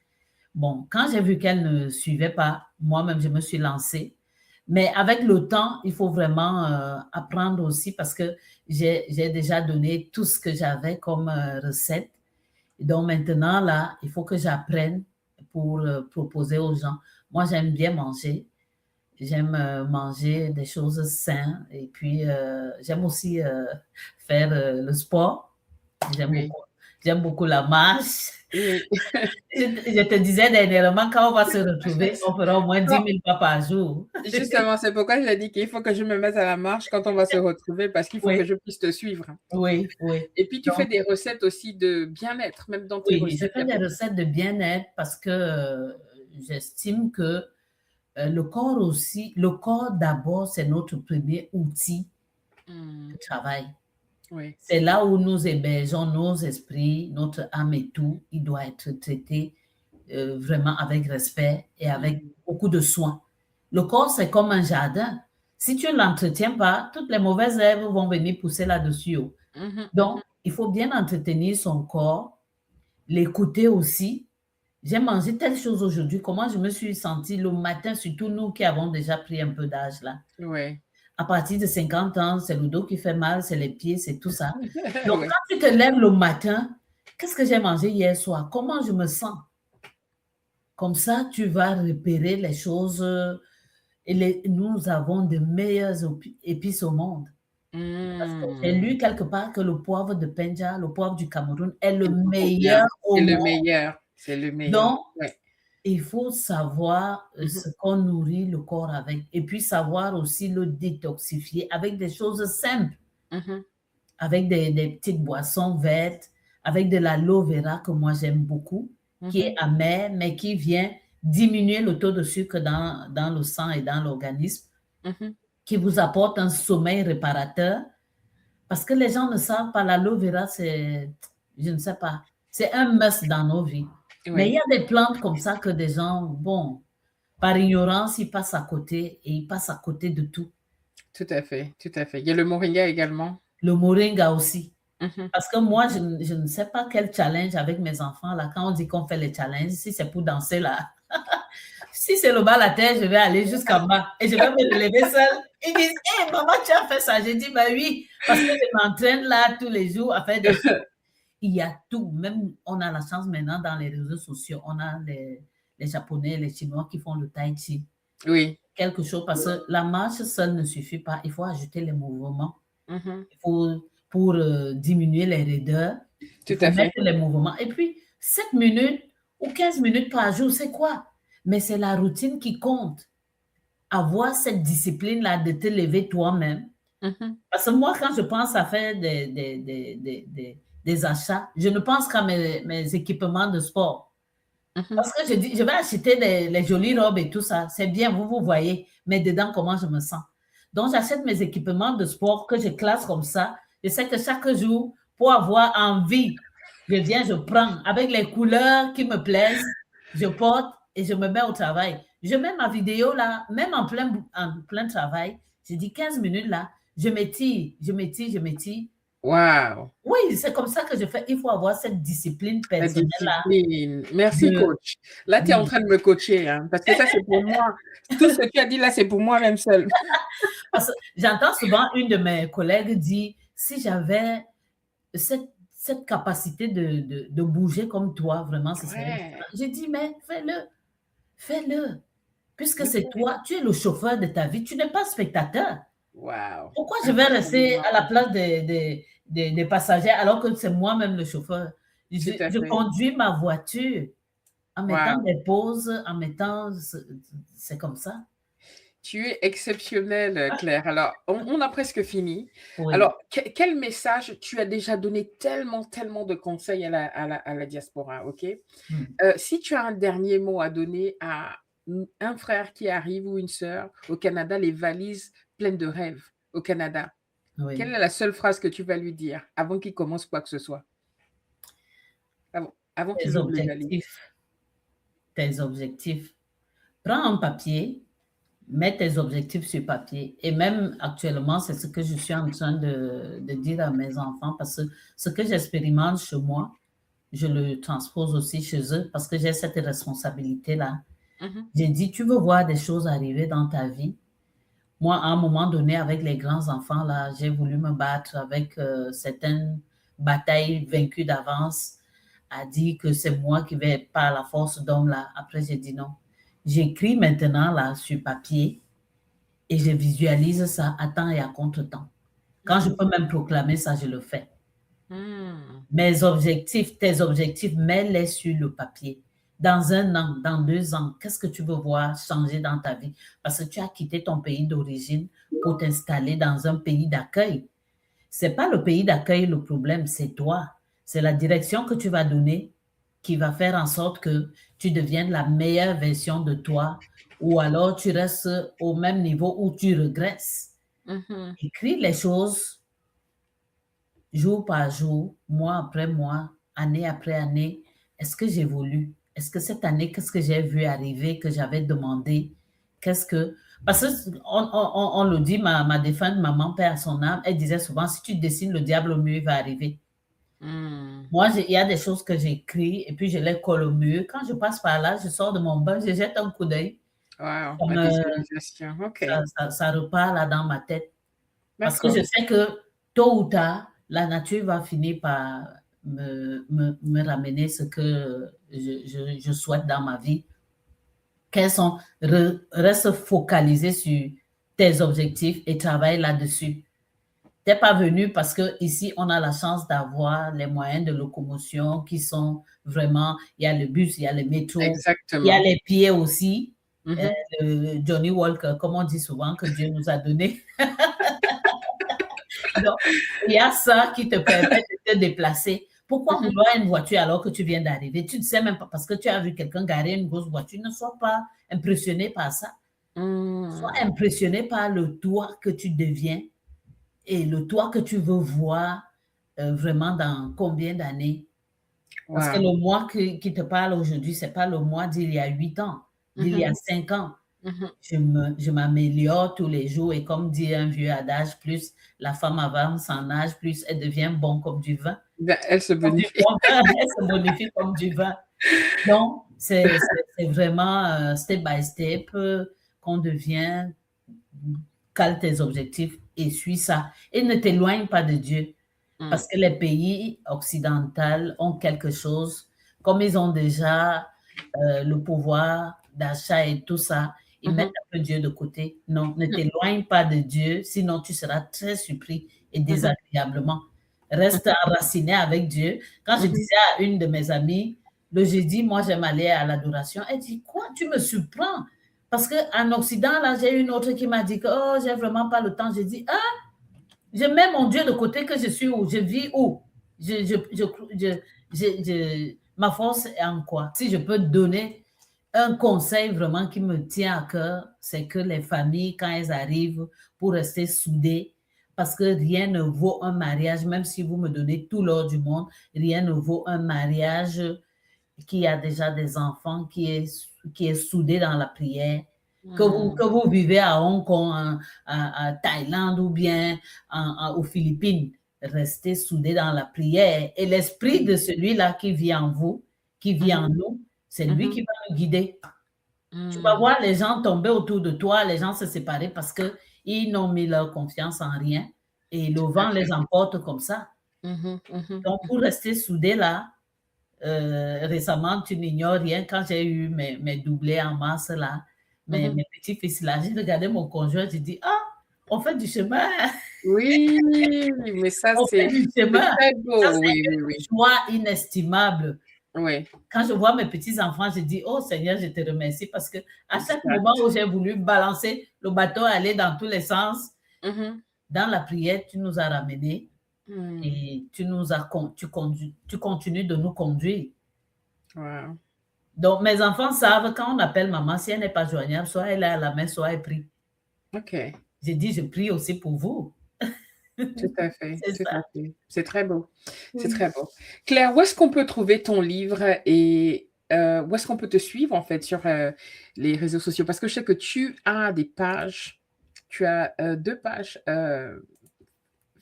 [SPEAKER 1] Bon, quand j'ai vu qu'elle ne suivait pas, moi-même, je me suis lancée. Mais avec le temps, il faut vraiment apprendre aussi parce que j'ai déjà donné tout ce que j'avais comme recette. Donc maintenant, là, il faut que j'apprenne pour proposer aux gens. Moi, j'aime bien manger. J'aime manger des choses saines et puis j'aime aussi faire le sport. J'aime
[SPEAKER 2] Oui.
[SPEAKER 1] beaucoup, j'aime beaucoup la marche.
[SPEAKER 2] Oui.
[SPEAKER 1] Je te disais dernièrement, quand on va se retrouver, on fera au moins 10
[SPEAKER 2] Non,
[SPEAKER 1] 000 pas par jour.
[SPEAKER 2] justement, c'est pourquoi j'ai dit qu'il faut que je me mette à la marche quand on va se retrouver parce qu'il faut que
[SPEAKER 1] Oui,
[SPEAKER 2] je puisse te suivre.
[SPEAKER 1] oui, oui.
[SPEAKER 2] Et puis, tu fais
[SPEAKER 1] Donc,
[SPEAKER 2] des recettes aussi de bien-être, même dans tes
[SPEAKER 1] oui, je
[SPEAKER 2] recettes.
[SPEAKER 1] fais des recettes de bien-être parce que j'estime que le corps aussi, le corps d'abord, c'est notre premier outil de travail.
[SPEAKER 2] Oui.
[SPEAKER 1] C'est là où nous hébergeons nos esprits, notre âme et tout. Il doit être traité vraiment avec respect et avec beaucoup de soin. Le corps, c'est comme un jardin. Si tu ne l'entretiens pas, toutes les mauvaises herbes vont venir pousser là-dessus. Donc, il faut bien entretenir son corps, l'écouter aussi. J'ai mangé telle chose aujourd'hui, comment je me suis sentie le matin, surtout nous qui avons déjà pris un peu d'âge là.
[SPEAKER 2] Oui.
[SPEAKER 1] À partir de 50 ans, c'est le dos qui fait mal, c'est les pieds, c'est tout ça. Donc,
[SPEAKER 2] Oui.
[SPEAKER 1] quand tu te lèves le matin, qu'est-ce que j'ai mangé hier soir? Comment je me sens? Comme ça, tu vas repérer les choses. Et nous avons de meilleures épices au monde. Parce que j'ai lu quelque part que le poivre de Penja, le poivre du Cameroun, est le
[SPEAKER 2] C'est beaucoup bien.
[SPEAKER 1] meilleur au
[SPEAKER 2] C'est le
[SPEAKER 1] monde.
[SPEAKER 2] meilleur. C'est le meilleur.
[SPEAKER 1] Donc,
[SPEAKER 2] Ouais.
[SPEAKER 1] il faut savoir ce qu'on nourrit le corps avec. Et puis savoir aussi le détoxifier avec des choses simples, avec des petites boissons vertes, avec de l'aloe vera que moi j'aime beaucoup, qui est amer, mais qui vient diminuer le taux de sucre dans le sang et dans l'organisme, qui vous apporte un sommeil réparateur. Parce que les gens ne savent pas, l'aloe vera, c'est, je ne sais pas, c'est un must dans nos vies. Mais il y
[SPEAKER 2] Oui.
[SPEAKER 1] a des plantes comme ça que des gens, bon, par ignorance, ils passent à côté et ils passent à côté de tout.
[SPEAKER 2] Tout à fait. Tout à fait. Il y a le moringa également.
[SPEAKER 1] Le moringa aussi. Parce que moi, je ne sais pas quel challenge avec mes enfants, là, quand on dit qu'on fait les challenges, si c'est pour danser, là, si c'est le bas à la terre, je vais aller jusqu'en bas et je vais me lever seule. Ils disent, hé, maman, tu as fait ça. J'ai dit, bah oui, parce que je m'entraîne là tous les jours à faire des choses. Il y a tout. Même, on a la chance maintenant dans les réseaux sociaux, on a les Japonais, les Chinois qui font le tai chi.
[SPEAKER 2] Oui.
[SPEAKER 1] Quelque chose, parce que la marche seule ne suffit pas. Il faut ajouter les mouvements. Il faut, pour diminuer les raideurs, il
[SPEAKER 2] Tout
[SPEAKER 1] faut
[SPEAKER 2] à fait.
[SPEAKER 1] mettre les mouvements. Et puis, 7 minutes ou 15 minutes par jour, c'est quoi? Mais c'est la routine qui compte. Avoir cette discipline-là de te lever toi-même. Parce que moi, quand je pense à faire des achats, je ne pense qu'à mes équipements de sport. Parce que je dis, je vais acheter les jolies robes et tout ça. C'est bien, vous voyez. Mais dedans, comment je me sens? Donc, j'achète mes équipements de sport que je classe comme ça. Je sais que chaque jour, pour avoir envie, je viens, je prends avec les couleurs qui me plaisent, je porte et je me mets au travail. Je mets ma vidéo là, même en plein travail. Je dis 15 minutes là, je m'étire, je m'étire, je m'étire.
[SPEAKER 2] Waouh!
[SPEAKER 1] Oui, c'est comme ça que je fais. Il faut avoir cette discipline
[SPEAKER 2] La
[SPEAKER 1] personnelle là.
[SPEAKER 2] discipline. Merci, coach. Là, tu es en
[SPEAKER 1] Oui.
[SPEAKER 2] train de me coacher, hein, parce que ça, c'est pour moi. Tout ce que tu as dit là, c'est pour moi même seule.
[SPEAKER 1] Parce que j'entends souvent une de mes collègues dire, si j'avais cette capacité de bouger comme toi, vraiment, ce serait différent.
[SPEAKER 2] Ouais.
[SPEAKER 1] J'ai dit, mais fais-le, fais-le. Puisque
[SPEAKER 2] Oui.
[SPEAKER 1] c'est toi, tu es le chauffeur de ta vie, tu n'es pas spectateur.
[SPEAKER 2] Waouh!
[SPEAKER 1] Pourquoi je vais rester
[SPEAKER 2] Absolument.
[SPEAKER 1] à la place des passagers alors que c'est moi-même le chauffeur?
[SPEAKER 2] Tout à
[SPEAKER 1] Je
[SPEAKER 2] fait.
[SPEAKER 1] conduis ma voiture en mettant
[SPEAKER 2] Waouh!
[SPEAKER 1] des pauses, en mettant... C'est comme ça.
[SPEAKER 2] Tu es exceptionnelle, Claire. Alors, on a presque fini.
[SPEAKER 1] Oui.
[SPEAKER 2] Alors, quel message tu as déjà donné tellement, tellement de conseils à la diaspora, OK? Si tu as un dernier mot à donner à un frère qui arrive ou une sœur au Canada, les valises pleines de rêves, au Canada, quelle
[SPEAKER 1] Oui.
[SPEAKER 2] est la seule phrase que tu vas lui dire avant qu'il commence quoi que ce soit? Avant
[SPEAKER 1] Tes
[SPEAKER 2] qu'il ouvre le galier?
[SPEAKER 1] objectifs, tes objectifs. Prends un papier, mets tes objectifs sur papier. Et même actuellement, c'est ce que je suis en train de dire à mes enfants parce que ce que j'expérimente chez moi, je le transpose aussi chez eux parce que j'ai cette responsabilité-là.
[SPEAKER 2] Mmh.
[SPEAKER 1] J'ai dit, tu veux voir des choses arriver dans ta vie. Moi, à un moment donné, avec les grands enfants, là, j'ai voulu me battre avec certaines batailles vaincues d'avance, à dire que c'est moi qui vais par la force d'homme, là. Après, j'ai dit non. J'écris maintenant, là, sur papier et je visualise ça à temps et à contre-temps. Quand je
[SPEAKER 2] Mmh.
[SPEAKER 1] peux même proclamer ça, je le fais.
[SPEAKER 2] Mmh.
[SPEAKER 1] Mes objectifs, tes objectifs, mets-les sur le papier. Dans 1 an, dans 2 ans, qu'est-ce que tu veux voir changer dans ta vie? Parce que tu as quitté ton pays d'origine pour t'installer dans un pays d'accueil. C'est pas le pays d'accueil le problème, c'est toi. C'est la direction que tu vas donner qui va faire en sorte que tu deviennes la meilleure version de toi ou alors tu restes au même niveau où tu regresses.
[SPEAKER 2] Mmh.
[SPEAKER 1] Écris les choses jour par jour, mois après mois, année après année. Est-ce que j'évolue? Est-ce que cette année, qu'est-ce que j'ai vu arriver, que j'avais demandé? Qu'est-ce que... Parce qu'on le dit, ma défunte maman, paix à son âme, elle disait souvent, si tu dessines le diable au mur, il va arriver.
[SPEAKER 2] Mmh.
[SPEAKER 1] Moi, il y a des choses que j'écris et puis je les colle au mur. Quand je passe par là, je sors de mon bain, je jette un coup d'œil.
[SPEAKER 2] Waouh,
[SPEAKER 1] Ça,
[SPEAKER 2] la
[SPEAKER 1] me,
[SPEAKER 2] visualisation, OK,
[SPEAKER 1] ça repart là dans ma tête. Parce que je
[SPEAKER 2] d'accord.
[SPEAKER 1] sais que tôt ou tard, la nature va finir par me ramener ce que je souhaite dans ma vie. Reste focalisé sur tes objectifs et travaille là-dessus. Tu n'es pas venu parce que ici on a la chance d'avoir les moyens de locomotion qui sont vraiment, il y a le bus, il y a le métro, il y a
[SPEAKER 2] Exactement.
[SPEAKER 1] les pieds aussi,
[SPEAKER 2] Mmh.
[SPEAKER 1] le Johnny Walker, comme on dit souvent, que Dieu nous a donné. Donc, il y a ça qui te permet de te déplacer. Pourquoi
[SPEAKER 2] Mmh.
[SPEAKER 1] vouloir une voiture alors que tu viens d'arriver? Tu ne sais même pas, parce que tu as vu quelqu'un garer une grosse voiture. Ne sois pas impressionné par ça. Sois
[SPEAKER 2] Mmh.
[SPEAKER 1] impressionné par le toi que tu deviens et le toi que tu veux voir vraiment dans combien d'années. Parce que
[SPEAKER 2] Waouh.
[SPEAKER 1] le moi qui te parle aujourd'hui, ce n'est pas le moi d'il y a 8 ans, d'il y
[SPEAKER 2] Mmh.
[SPEAKER 1] a 5 ans.
[SPEAKER 2] Mmh.
[SPEAKER 1] Je m'améliore tous les jours et comme dit un vieux adage, plus la femme avance en âge, plus elle devient bon comme du vin.
[SPEAKER 2] Ben, elle se
[SPEAKER 1] Comme du
[SPEAKER 2] bonifie.
[SPEAKER 1] bon vin, elle se bonifie comme du vin. Donc, c'est vraiment step by step qu'on devient, cale tes objectifs et suis ça. Et ne t'éloigne pas de Dieu.
[SPEAKER 2] Mmh.
[SPEAKER 1] Parce que les pays occidentaux ont quelque chose, comme ils ont déjà le pouvoir d'achat et tout ça, ils mettent
[SPEAKER 2] Mmh.
[SPEAKER 1] un peu Dieu de côté. Non, ne t'éloigne pas de Dieu, sinon tu seras très surpris et
[SPEAKER 2] Mmh.
[SPEAKER 1] désagréablement. Reste enraciné avec Dieu. Quand je
[SPEAKER 2] Mmh.
[SPEAKER 1] disais à une de mes amies, le jeudi, moi j'aime aller à l'adoration, elle dit, quoi, tu me surprends? Parce qu'en Occident, là, j'ai une autre qui m'a dit que, oh, j'ai vraiment pas le temps. J'ai dit, ah, je mets mon Dieu de côté, que je suis où, je vis où, ma force est en quoi? Si je peux donner un conseil vraiment qui me tient à cœur, c'est que les familles, quand elles arrivent, pour rester soudées, parce que rien ne vaut un mariage, même si vous me donnez tout l'or du monde, rien ne vaut un mariage qui a déjà des enfants, qui est soudé dans la prière,
[SPEAKER 2] Mmh.
[SPEAKER 1] que vous vivez à Hong Kong, à Thaïlande ou bien aux Philippines, restez soudés dans la prière. Et l'esprit de celui-là qui vit en vous, qui vit
[SPEAKER 2] Mmh.
[SPEAKER 1] en nous, c'est lui
[SPEAKER 2] Mmh.
[SPEAKER 1] qui va nous guider. Tu vas
[SPEAKER 2] Mmh.
[SPEAKER 1] voir les gens tomber autour de toi, les gens se séparer parce qu'ils n'ont mis leur confiance en rien et le
[SPEAKER 2] Tout à
[SPEAKER 1] vent les
[SPEAKER 2] fait.
[SPEAKER 1] emporte comme ça.
[SPEAKER 2] Mmh. Mmh.
[SPEAKER 1] Donc, pour rester soudés là, récemment, tu n'ignores rien. Quand j'ai eu mes doublés en masse, là,
[SPEAKER 2] Mmh.
[SPEAKER 1] mes petits-fils, là, j'ai regardé mon conjoint, j'ai dit, ah, on fait du chemin,
[SPEAKER 2] Oui, mais ça,
[SPEAKER 1] on fait du
[SPEAKER 2] c'est
[SPEAKER 1] chemin.
[SPEAKER 2] très
[SPEAKER 1] Ça,
[SPEAKER 2] beau. Oui,
[SPEAKER 1] c'est
[SPEAKER 2] oui,
[SPEAKER 1] une
[SPEAKER 2] oui.
[SPEAKER 1] joie inestimable.
[SPEAKER 2] Oui,
[SPEAKER 1] Quand je vois mes petits-enfants, je dis, oh Seigneur, je te remercie parce que à chaque moment
[SPEAKER 2] exact.
[SPEAKER 1] où j'ai voulu balancer le bateau, aller dans tous les sens,
[SPEAKER 2] Mmh.
[SPEAKER 1] dans la prière, tu nous as ramenés
[SPEAKER 2] Mmh.
[SPEAKER 1] et tu continues de nous conduire.
[SPEAKER 2] Waouh.
[SPEAKER 1] Donc, mes enfants savent quand on appelle maman, si elle n'est pas joignable, soit elle est à la main, soit elle prie.
[SPEAKER 2] OK.
[SPEAKER 1] j'ai dit, je prie aussi pour vous.
[SPEAKER 2] Tout à fait,
[SPEAKER 1] C'est
[SPEAKER 2] tout
[SPEAKER 1] ça.
[SPEAKER 2] à fait. C'est très beau, c'est
[SPEAKER 1] Oui.
[SPEAKER 2] très beau. Claire, où est-ce qu'on peut trouver ton livre et où est-ce qu'on peut te suivre en fait sur les réseaux sociaux? Parce que je sais que tu as des pages, tu as 2 pages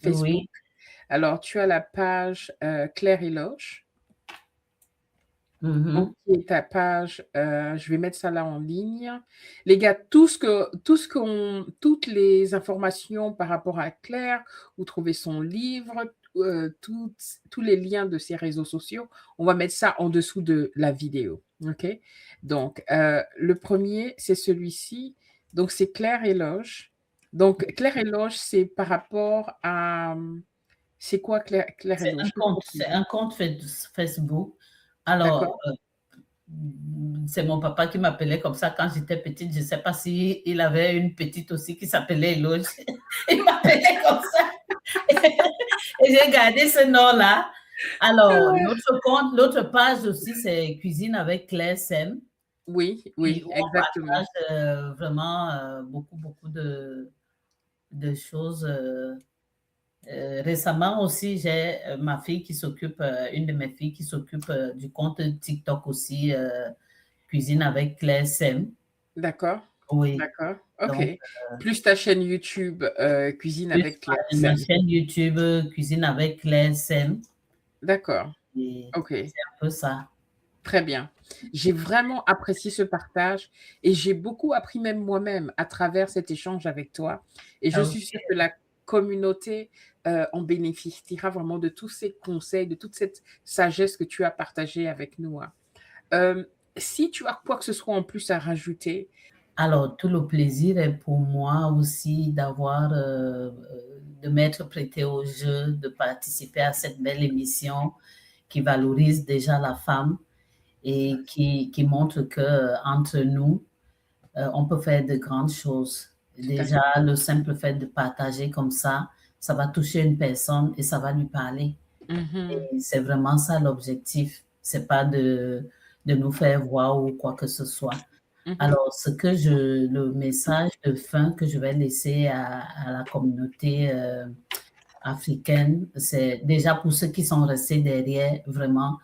[SPEAKER 2] Facebook.
[SPEAKER 1] Oui.
[SPEAKER 2] Alors, tu as la page Claire Éloge. OK,
[SPEAKER 1] Mhm.
[SPEAKER 2] ta page, je vais mettre ça là en ligne. Les gars, toutes les informations par rapport à Claire, où trouver son livre, tous les liens de ses réseaux sociaux, on va mettre ça en dessous de la vidéo. OK? Donc, le premier, c'est celui-ci. Donc, c'est Claire Éloge. Donc, Claire Éloge, c'est par rapport à. C'est quoi Claire Éloge?
[SPEAKER 1] C'est un compte Facebook. Alors,
[SPEAKER 2] D'accord.
[SPEAKER 1] c'est mon papa qui m'appelait comme ça quand j'étais petite. Je ne sais pas si il avait une petite aussi qui s'appelait Eloge. Il m'appelait comme ça. Et j'ai gardé ce nom-là. Alors, l'autre page aussi, c'est Cuisine avec Claire Sem.
[SPEAKER 2] Oui,
[SPEAKER 1] Et
[SPEAKER 2] oui,
[SPEAKER 1] où on
[SPEAKER 2] exactement.
[SPEAKER 1] partage vraiment beaucoup de choses. Récemment aussi, j'ai ma fille qui s'occupe, une de mes filles qui s'occupe du compte TikTok aussi, Cuisine avec Claire Sem.
[SPEAKER 2] D'accord,
[SPEAKER 1] Oui,
[SPEAKER 2] d'accord. OK.
[SPEAKER 1] donc,
[SPEAKER 2] Plus ta chaîne YouTube, Cuisine
[SPEAKER 1] plus
[SPEAKER 2] avec Claire
[SPEAKER 1] ma
[SPEAKER 2] Sem.
[SPEAKER 1] chaîne YouTube Cuisine avec Claire Sem.
[SPEAKER 2] D'accord.
[SPEAKER 1] Et
[SPEAKER 2] OK,
[SPEAKER 1] c'est un peu ça.
[SPEAKER 2] très bien. J'ai vraiment apprécié ce partage et j'ai beaucoup appris même moi-même à travers cet échange avec toi et je
[SPEAKER 1] Ah
[SPEAKER 2] suis sûre que la communauté, en bénéficiera vraiment de tous ces conseils, de toute cette sagesse que tu as partagée avec nous, hein. Si tu as quoi que ce soit en plus à rajouter.
[SPEAKER 1] Alors, tout le plaisir est pour moi aussi d'avoir, de m'être prêté au jeu, de participer à cette belle émission qui valorise déjà la femme et qui montre que entre nous, on peut faire de grandes choses.
[SPEAKER 2] Tout à fait.
[SPEAKER 1] Déjà, le simple fait de partager comme ça va toucher une personne et ça va lui parler.
[SPEAKER 2] Mmh.
[SPEAKER 1] Et c'est vraiment ça l'objectif. C'est pas de nous faire voir ou quoi que ce soit.
[SPEAKER 2] Mmh.
[SPEAKER 1] Alors, le message de fin que je vais laisser à la communauté africaine, c'est déjà pour ceux qui sont restés derrière, vraiment,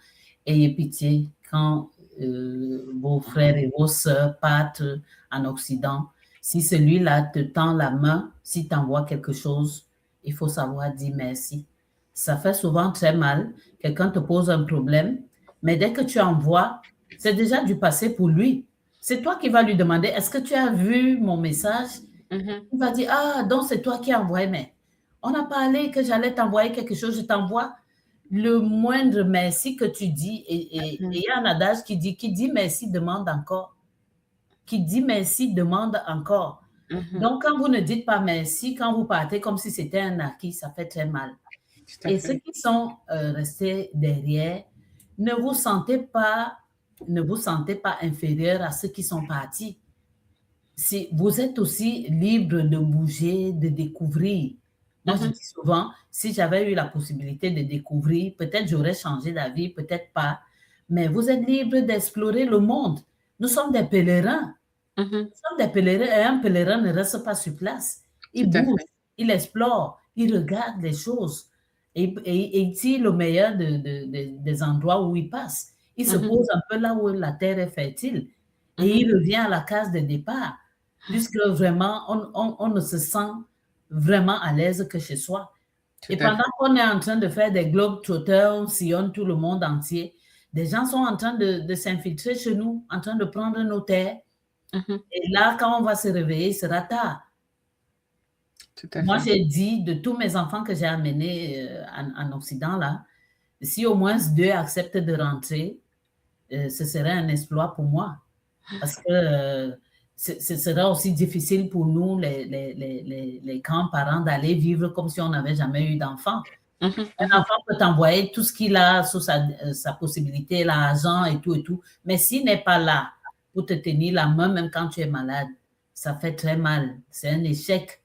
[SPEAKER 1] ayez pitié quand vos frères et vos sœurs partent en Occident. Si celui-là te tend la main, si t'envoie quelque chose, il faut savoir dire merci. Ça fait souvent très mal. Quelqu'un te pose un problème, mais dès que tu envoies, c'est déjà du passé pour lui. C'est toi qui vas lui demander, est-ce que tu as vu mon message?
[SPEAKER 2] Mmh.
[SPEAKER 1] Il va dire, ah, donc c'est toi qui as envoyé, mais on a parlé que j'allais t'envoyer quelque chose, je t'envoie le moindre merci que tu dis. Et il
[SPEAKER 2] Mmh.
[SPEAKER 1] y a un adage qui dit merci, demande encore. Qui dit merci, demande encore.
[SPEAKER 2] Mmh.
[SPEAKER 1] Donc, quand vous ne dites pas merci, quand vous partez comme si c'était un acquis, ça fait très mal.
[SPEAKER 2] Tout à
[SPEAKER 1] Et ceux
[SPEAKER 2] fait.
[SPEAKER 1] qui sont restés derrière, ne vous sentez pas, ne vous sentez pas inférieur à ceux qui sont partis. Si vous êtes aussi libre de bouger, de découvrir. Moi, je
[SPEAKER 2] Mmh.
[SPEAKER 1] dis souvent, si j'avais eu la possibilité de découvrir, peut-être j'aurais changé d'avis, peut-être pas. Mais vous êtes libre d'explorer le monde. Nous sommes des pèlerins.
[SPEAKER 2] Mmh.
[SPEAKER 1] Nous sommes des pèlerins et un pèlerin ne reste pas sur place.
[SPEAKER 2] Tout
[SPEAKER 1] Il
[SPEAKER 2] à
[SPEAKER 1] bouge,
[SPEAKER 2] fait.
[SPEAKER 1] il explore, il regarde les choses et il tire le meilleur des endroits où il passe. Il se
[SPEAKER 2] Mmh.
[SPEAKER 1] pose un peu là où la terre est fertile et
[SPEAKER 2] Mmh.
[SPEAKER 1] il revient à la case de départ, puisque vraiment, on ne se sent vraiment à l'aise que chez soi.
[SPEAKER 2] Tout
[SPEAKER 1] Et
[SPEAKER 2] à
[SPEAKER 1] pendant
[SPEAKER 2] fait.
[SPEAKER 1] qu'on est en train de faire des globetrotters, on sillonne tout le monde entier, des gens sont en train de s'infiltrer chez nous, en train de prendre nos terres.
[SPEAKER 2] Mmh.
[SPEAKER 1] Et là, quand on va se réveiller, il sera tard.
[SPEAKER 2] Tout à
[SPEAKER 1] Moi,
[SPEAKER 2] fait.
[SPEAKER 1] j'ai dit de tous mes enfants que j'ai amenés en Occident, là, si au moins deux acceptent de rentrer, ce serait un exploit pour moi. Parce que ce serait aussi difficile pour nous, les grands-parents, d'aller vivre comme si on n'avait jamais eu d'enfant.
[SPEAKER 2] Mmh.
[SPEAKER 1] Un
[SPEAKER 2] Mmh.
[SPEAKER 1] enfant peut t'envoyer tout ce qu'il a sous sa possibilité, l'argent et tout. Mais s'il n'est pas là pour te tenir la main, même quand tu es malade, ça fait très mal. C'est un échec.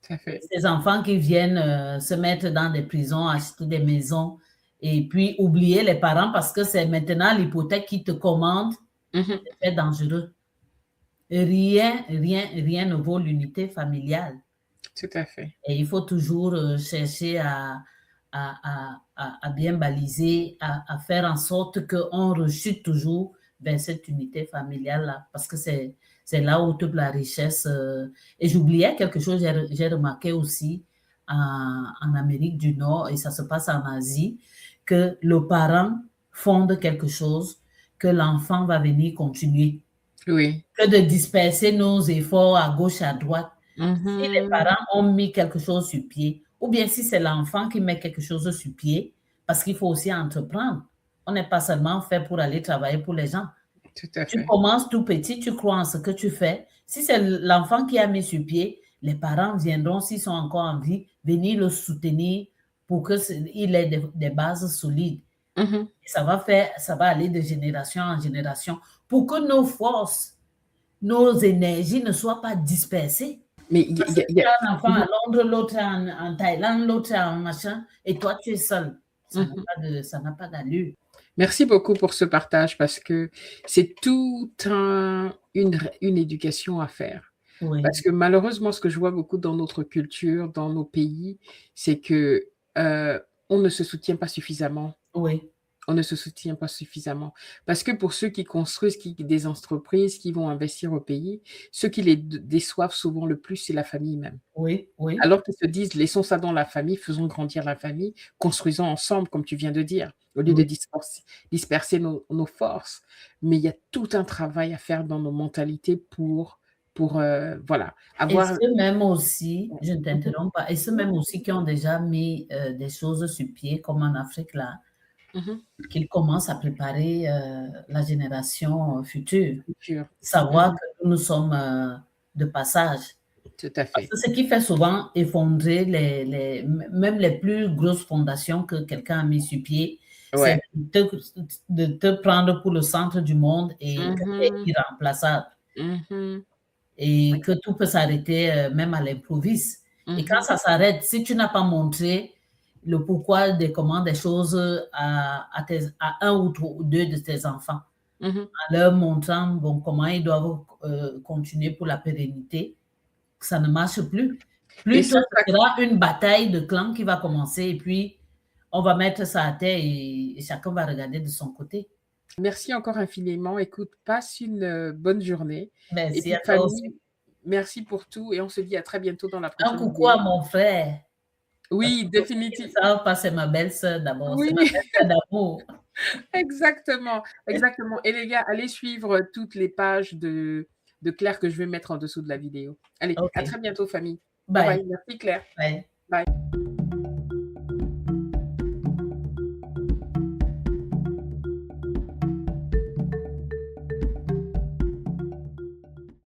[SPEAKER 2] Tout à fait.
[SPEAKER 1] Ces enfants qui viennent se mettre dans des prisons, acheter des maisons et puis oublier les parents parce que c'est maintenant l'hypothèque qui te commande,
[SPEAKER 2] Mmh.
[SPEAKER 1] c'est très dangereux. rien ne vaut l'unité familiale.
[SPEAKER 2] Tout à fait.
[SPEAKER 1] Et il faut toujours chercher à bien baliser, à faire en sorte qu'on rechute toujours vers cette unité familiale-là, parce que c'est là où toute la richesse. Et j'oubliais quelque chose, j'ai remarqué aussi en Amérique du Nord, et ça se passe en Asie, que le parent fonde quelque chose que l'enfant va venir continuer.
[SPEAKER 2] Oui.
[SPEAKER 1] Que de disperser nos efforts à gauche, à droite. Si les
[SPEAKER 2] Mhm.
[SPEAKER 1] parents ont mis quelque chose sur pied, ou bien si c'est l'enfant qui met quelque chose sur pied, parce qu'il faut aussi entreprendre. On n'est pas seulement fait pour aller travailler pour les gens.
[SPEAKER 2] Tout à
[SPEAKER 1] Tu
[SPEAKER 2] fait.
[SPEAKER 1] commences tout petit, tu crois en ce que tu fais. Si c'est l'enfant qui a mis sur pied, les parents viendront, s'ils sont encore en vie, venir le soutenir pour qu'il ait des bases solides.
[SPEAKER 2] Mhm.
[SPEAKER 1] Et ça va aller de génération en génération pour que nos forces, nos énergies ne soient pas dispersées.
[SPEAKER 2] Mais
[SPEAKER 1] Parce que tu as un enfant à Londres, l'autre en Thaïlande, l'autre en machin, et toi, tu es seul. Ça n'a pas d'allure.
[SPEAKER 2] Merci beaucoup pour ce partage parce que c'est toute une éducation à faire.
[SPEAKER 1] Oui,
[SPEAKER 2] Parce que malheureusement, ce que je vois beaucoup dans notre culture, dans nos pays, c'est que on ne se soutient pas suffisamment.
[SPEAKER 1] oui,
[SPEAKER 2] On ne se soutient pas suffisamment. Parce que pour ceux qui construisent des entreprises, qui vont investir au pays, ceux qui les déçoivent souvent le plus, c'est la famille même.
[SPEAKER 1] oui, oui.
[SPEAKER 2] Alors qu'ils se disent: «Laissons ça dans la famille, faisons grandir la famille, construisons ensemble», comme tu viens de dire, au lieu de
[SPEAKER 1] Oui.
[SPEAKER 2] disperser nos forces. Mais il y a tout un travail à faire dans nos mentalités pour voilà,
[SPEAKER 1] Et
[SPEAKER 2] avoir
[SPEAKER 1] ceux-mêmes aussi, je ne
[SPEAKER 2] mmh
[SPEAKER 1] t'interromps pas, et ceux-mêmes aussi qui ont déjà mis des choses sur pied, comme en Afrique, là,
[SPEAKER 2] mh.
[SPEAKER 1] qu'ils commencent à préparer la génération future.
[SPEAKER 2] Culture.
[SPEAKER 1] Savoir que nous sommes de passage.
[SPEAKER 2] Tout à
[SPEAKER 1] Parce
[SPEAKER 2] fait.
[SPEAKER 1] que ce qui fait souvent effondrer même les plus grosses fondations que quelqu'un a mis sur pied, c'est
[SPEAKER 2] Ouais.
[SPEAKER 1] de te prendre pour le centre du monde et que tu es
[SPEAKER 2] Mmh.
[SPEAKER 1] irremplaçable
[SPEAKER 2] Mmh.
[SPEAKER 1] et que tout peut s'arrêter même à l'improviste. Et quand
[SPEAKER 2] Mmh.
[SPEAKER 1] ça s'arrête, si tu n'as pas montré le pourquoi des comment des choses à un ou deux de tes enfants,
[SPEAKER 2] Mmh.
[SPEAKER 1] en leur montrant bon, comment ils doivent continuer pour la pérennité, ça ne marche plus.
[SPEAKER 2] Et
[SPEAKER 1] Plutôt,
[SPEAKER 2] ça
[SPEAKER 1] ce sera une bataille de clans qui va commencer et puis on va mettre ça à terre et chacun va regarder de son côté.
[SPEAKER 2] merci encore infiniment. Écoute, passe une, bonne journée et
[SPEAKER 1] Merci
[SPEAKER 2] puis
[SPEAKER 1] à toi aussi.
[SPEAKER 2] famille, merci pour tout et on se dit à très bientôt dans la
[SPEAKER 1] Un
[SPEAKER 2] prochaine
[SPEAKER 1] coucou à
[SPEAKER 2] vidéo.
[SPEAKER 1] mon frère, parce que
[SPEAKER 2] Oui,
[SPEAKER 1] pour ceux qui ne
[SPEAKER 2] définitivement.
[SPEAKER 1] savent pas, c'est ma belle-sœur d'abord, c'est
[SPEAKER 2] Oui,
[SPEAKER 1] ma belle-sœur d'amour.
[SPEAKER 2] exactement, exactement et les gars, allez suivre toutes les pages de Claire que je vais mettre en dessous de la vidéo. Allez, à
[SPEAKER 1] OK.
[SPEAKER 2] très bientôt famille. Bye
[SPEAKER 1] Bye.
[SPEAKER 2] bye. Merci Claire.
[SPEAKER 1] Bye.
[SPEAKER 2] Bye.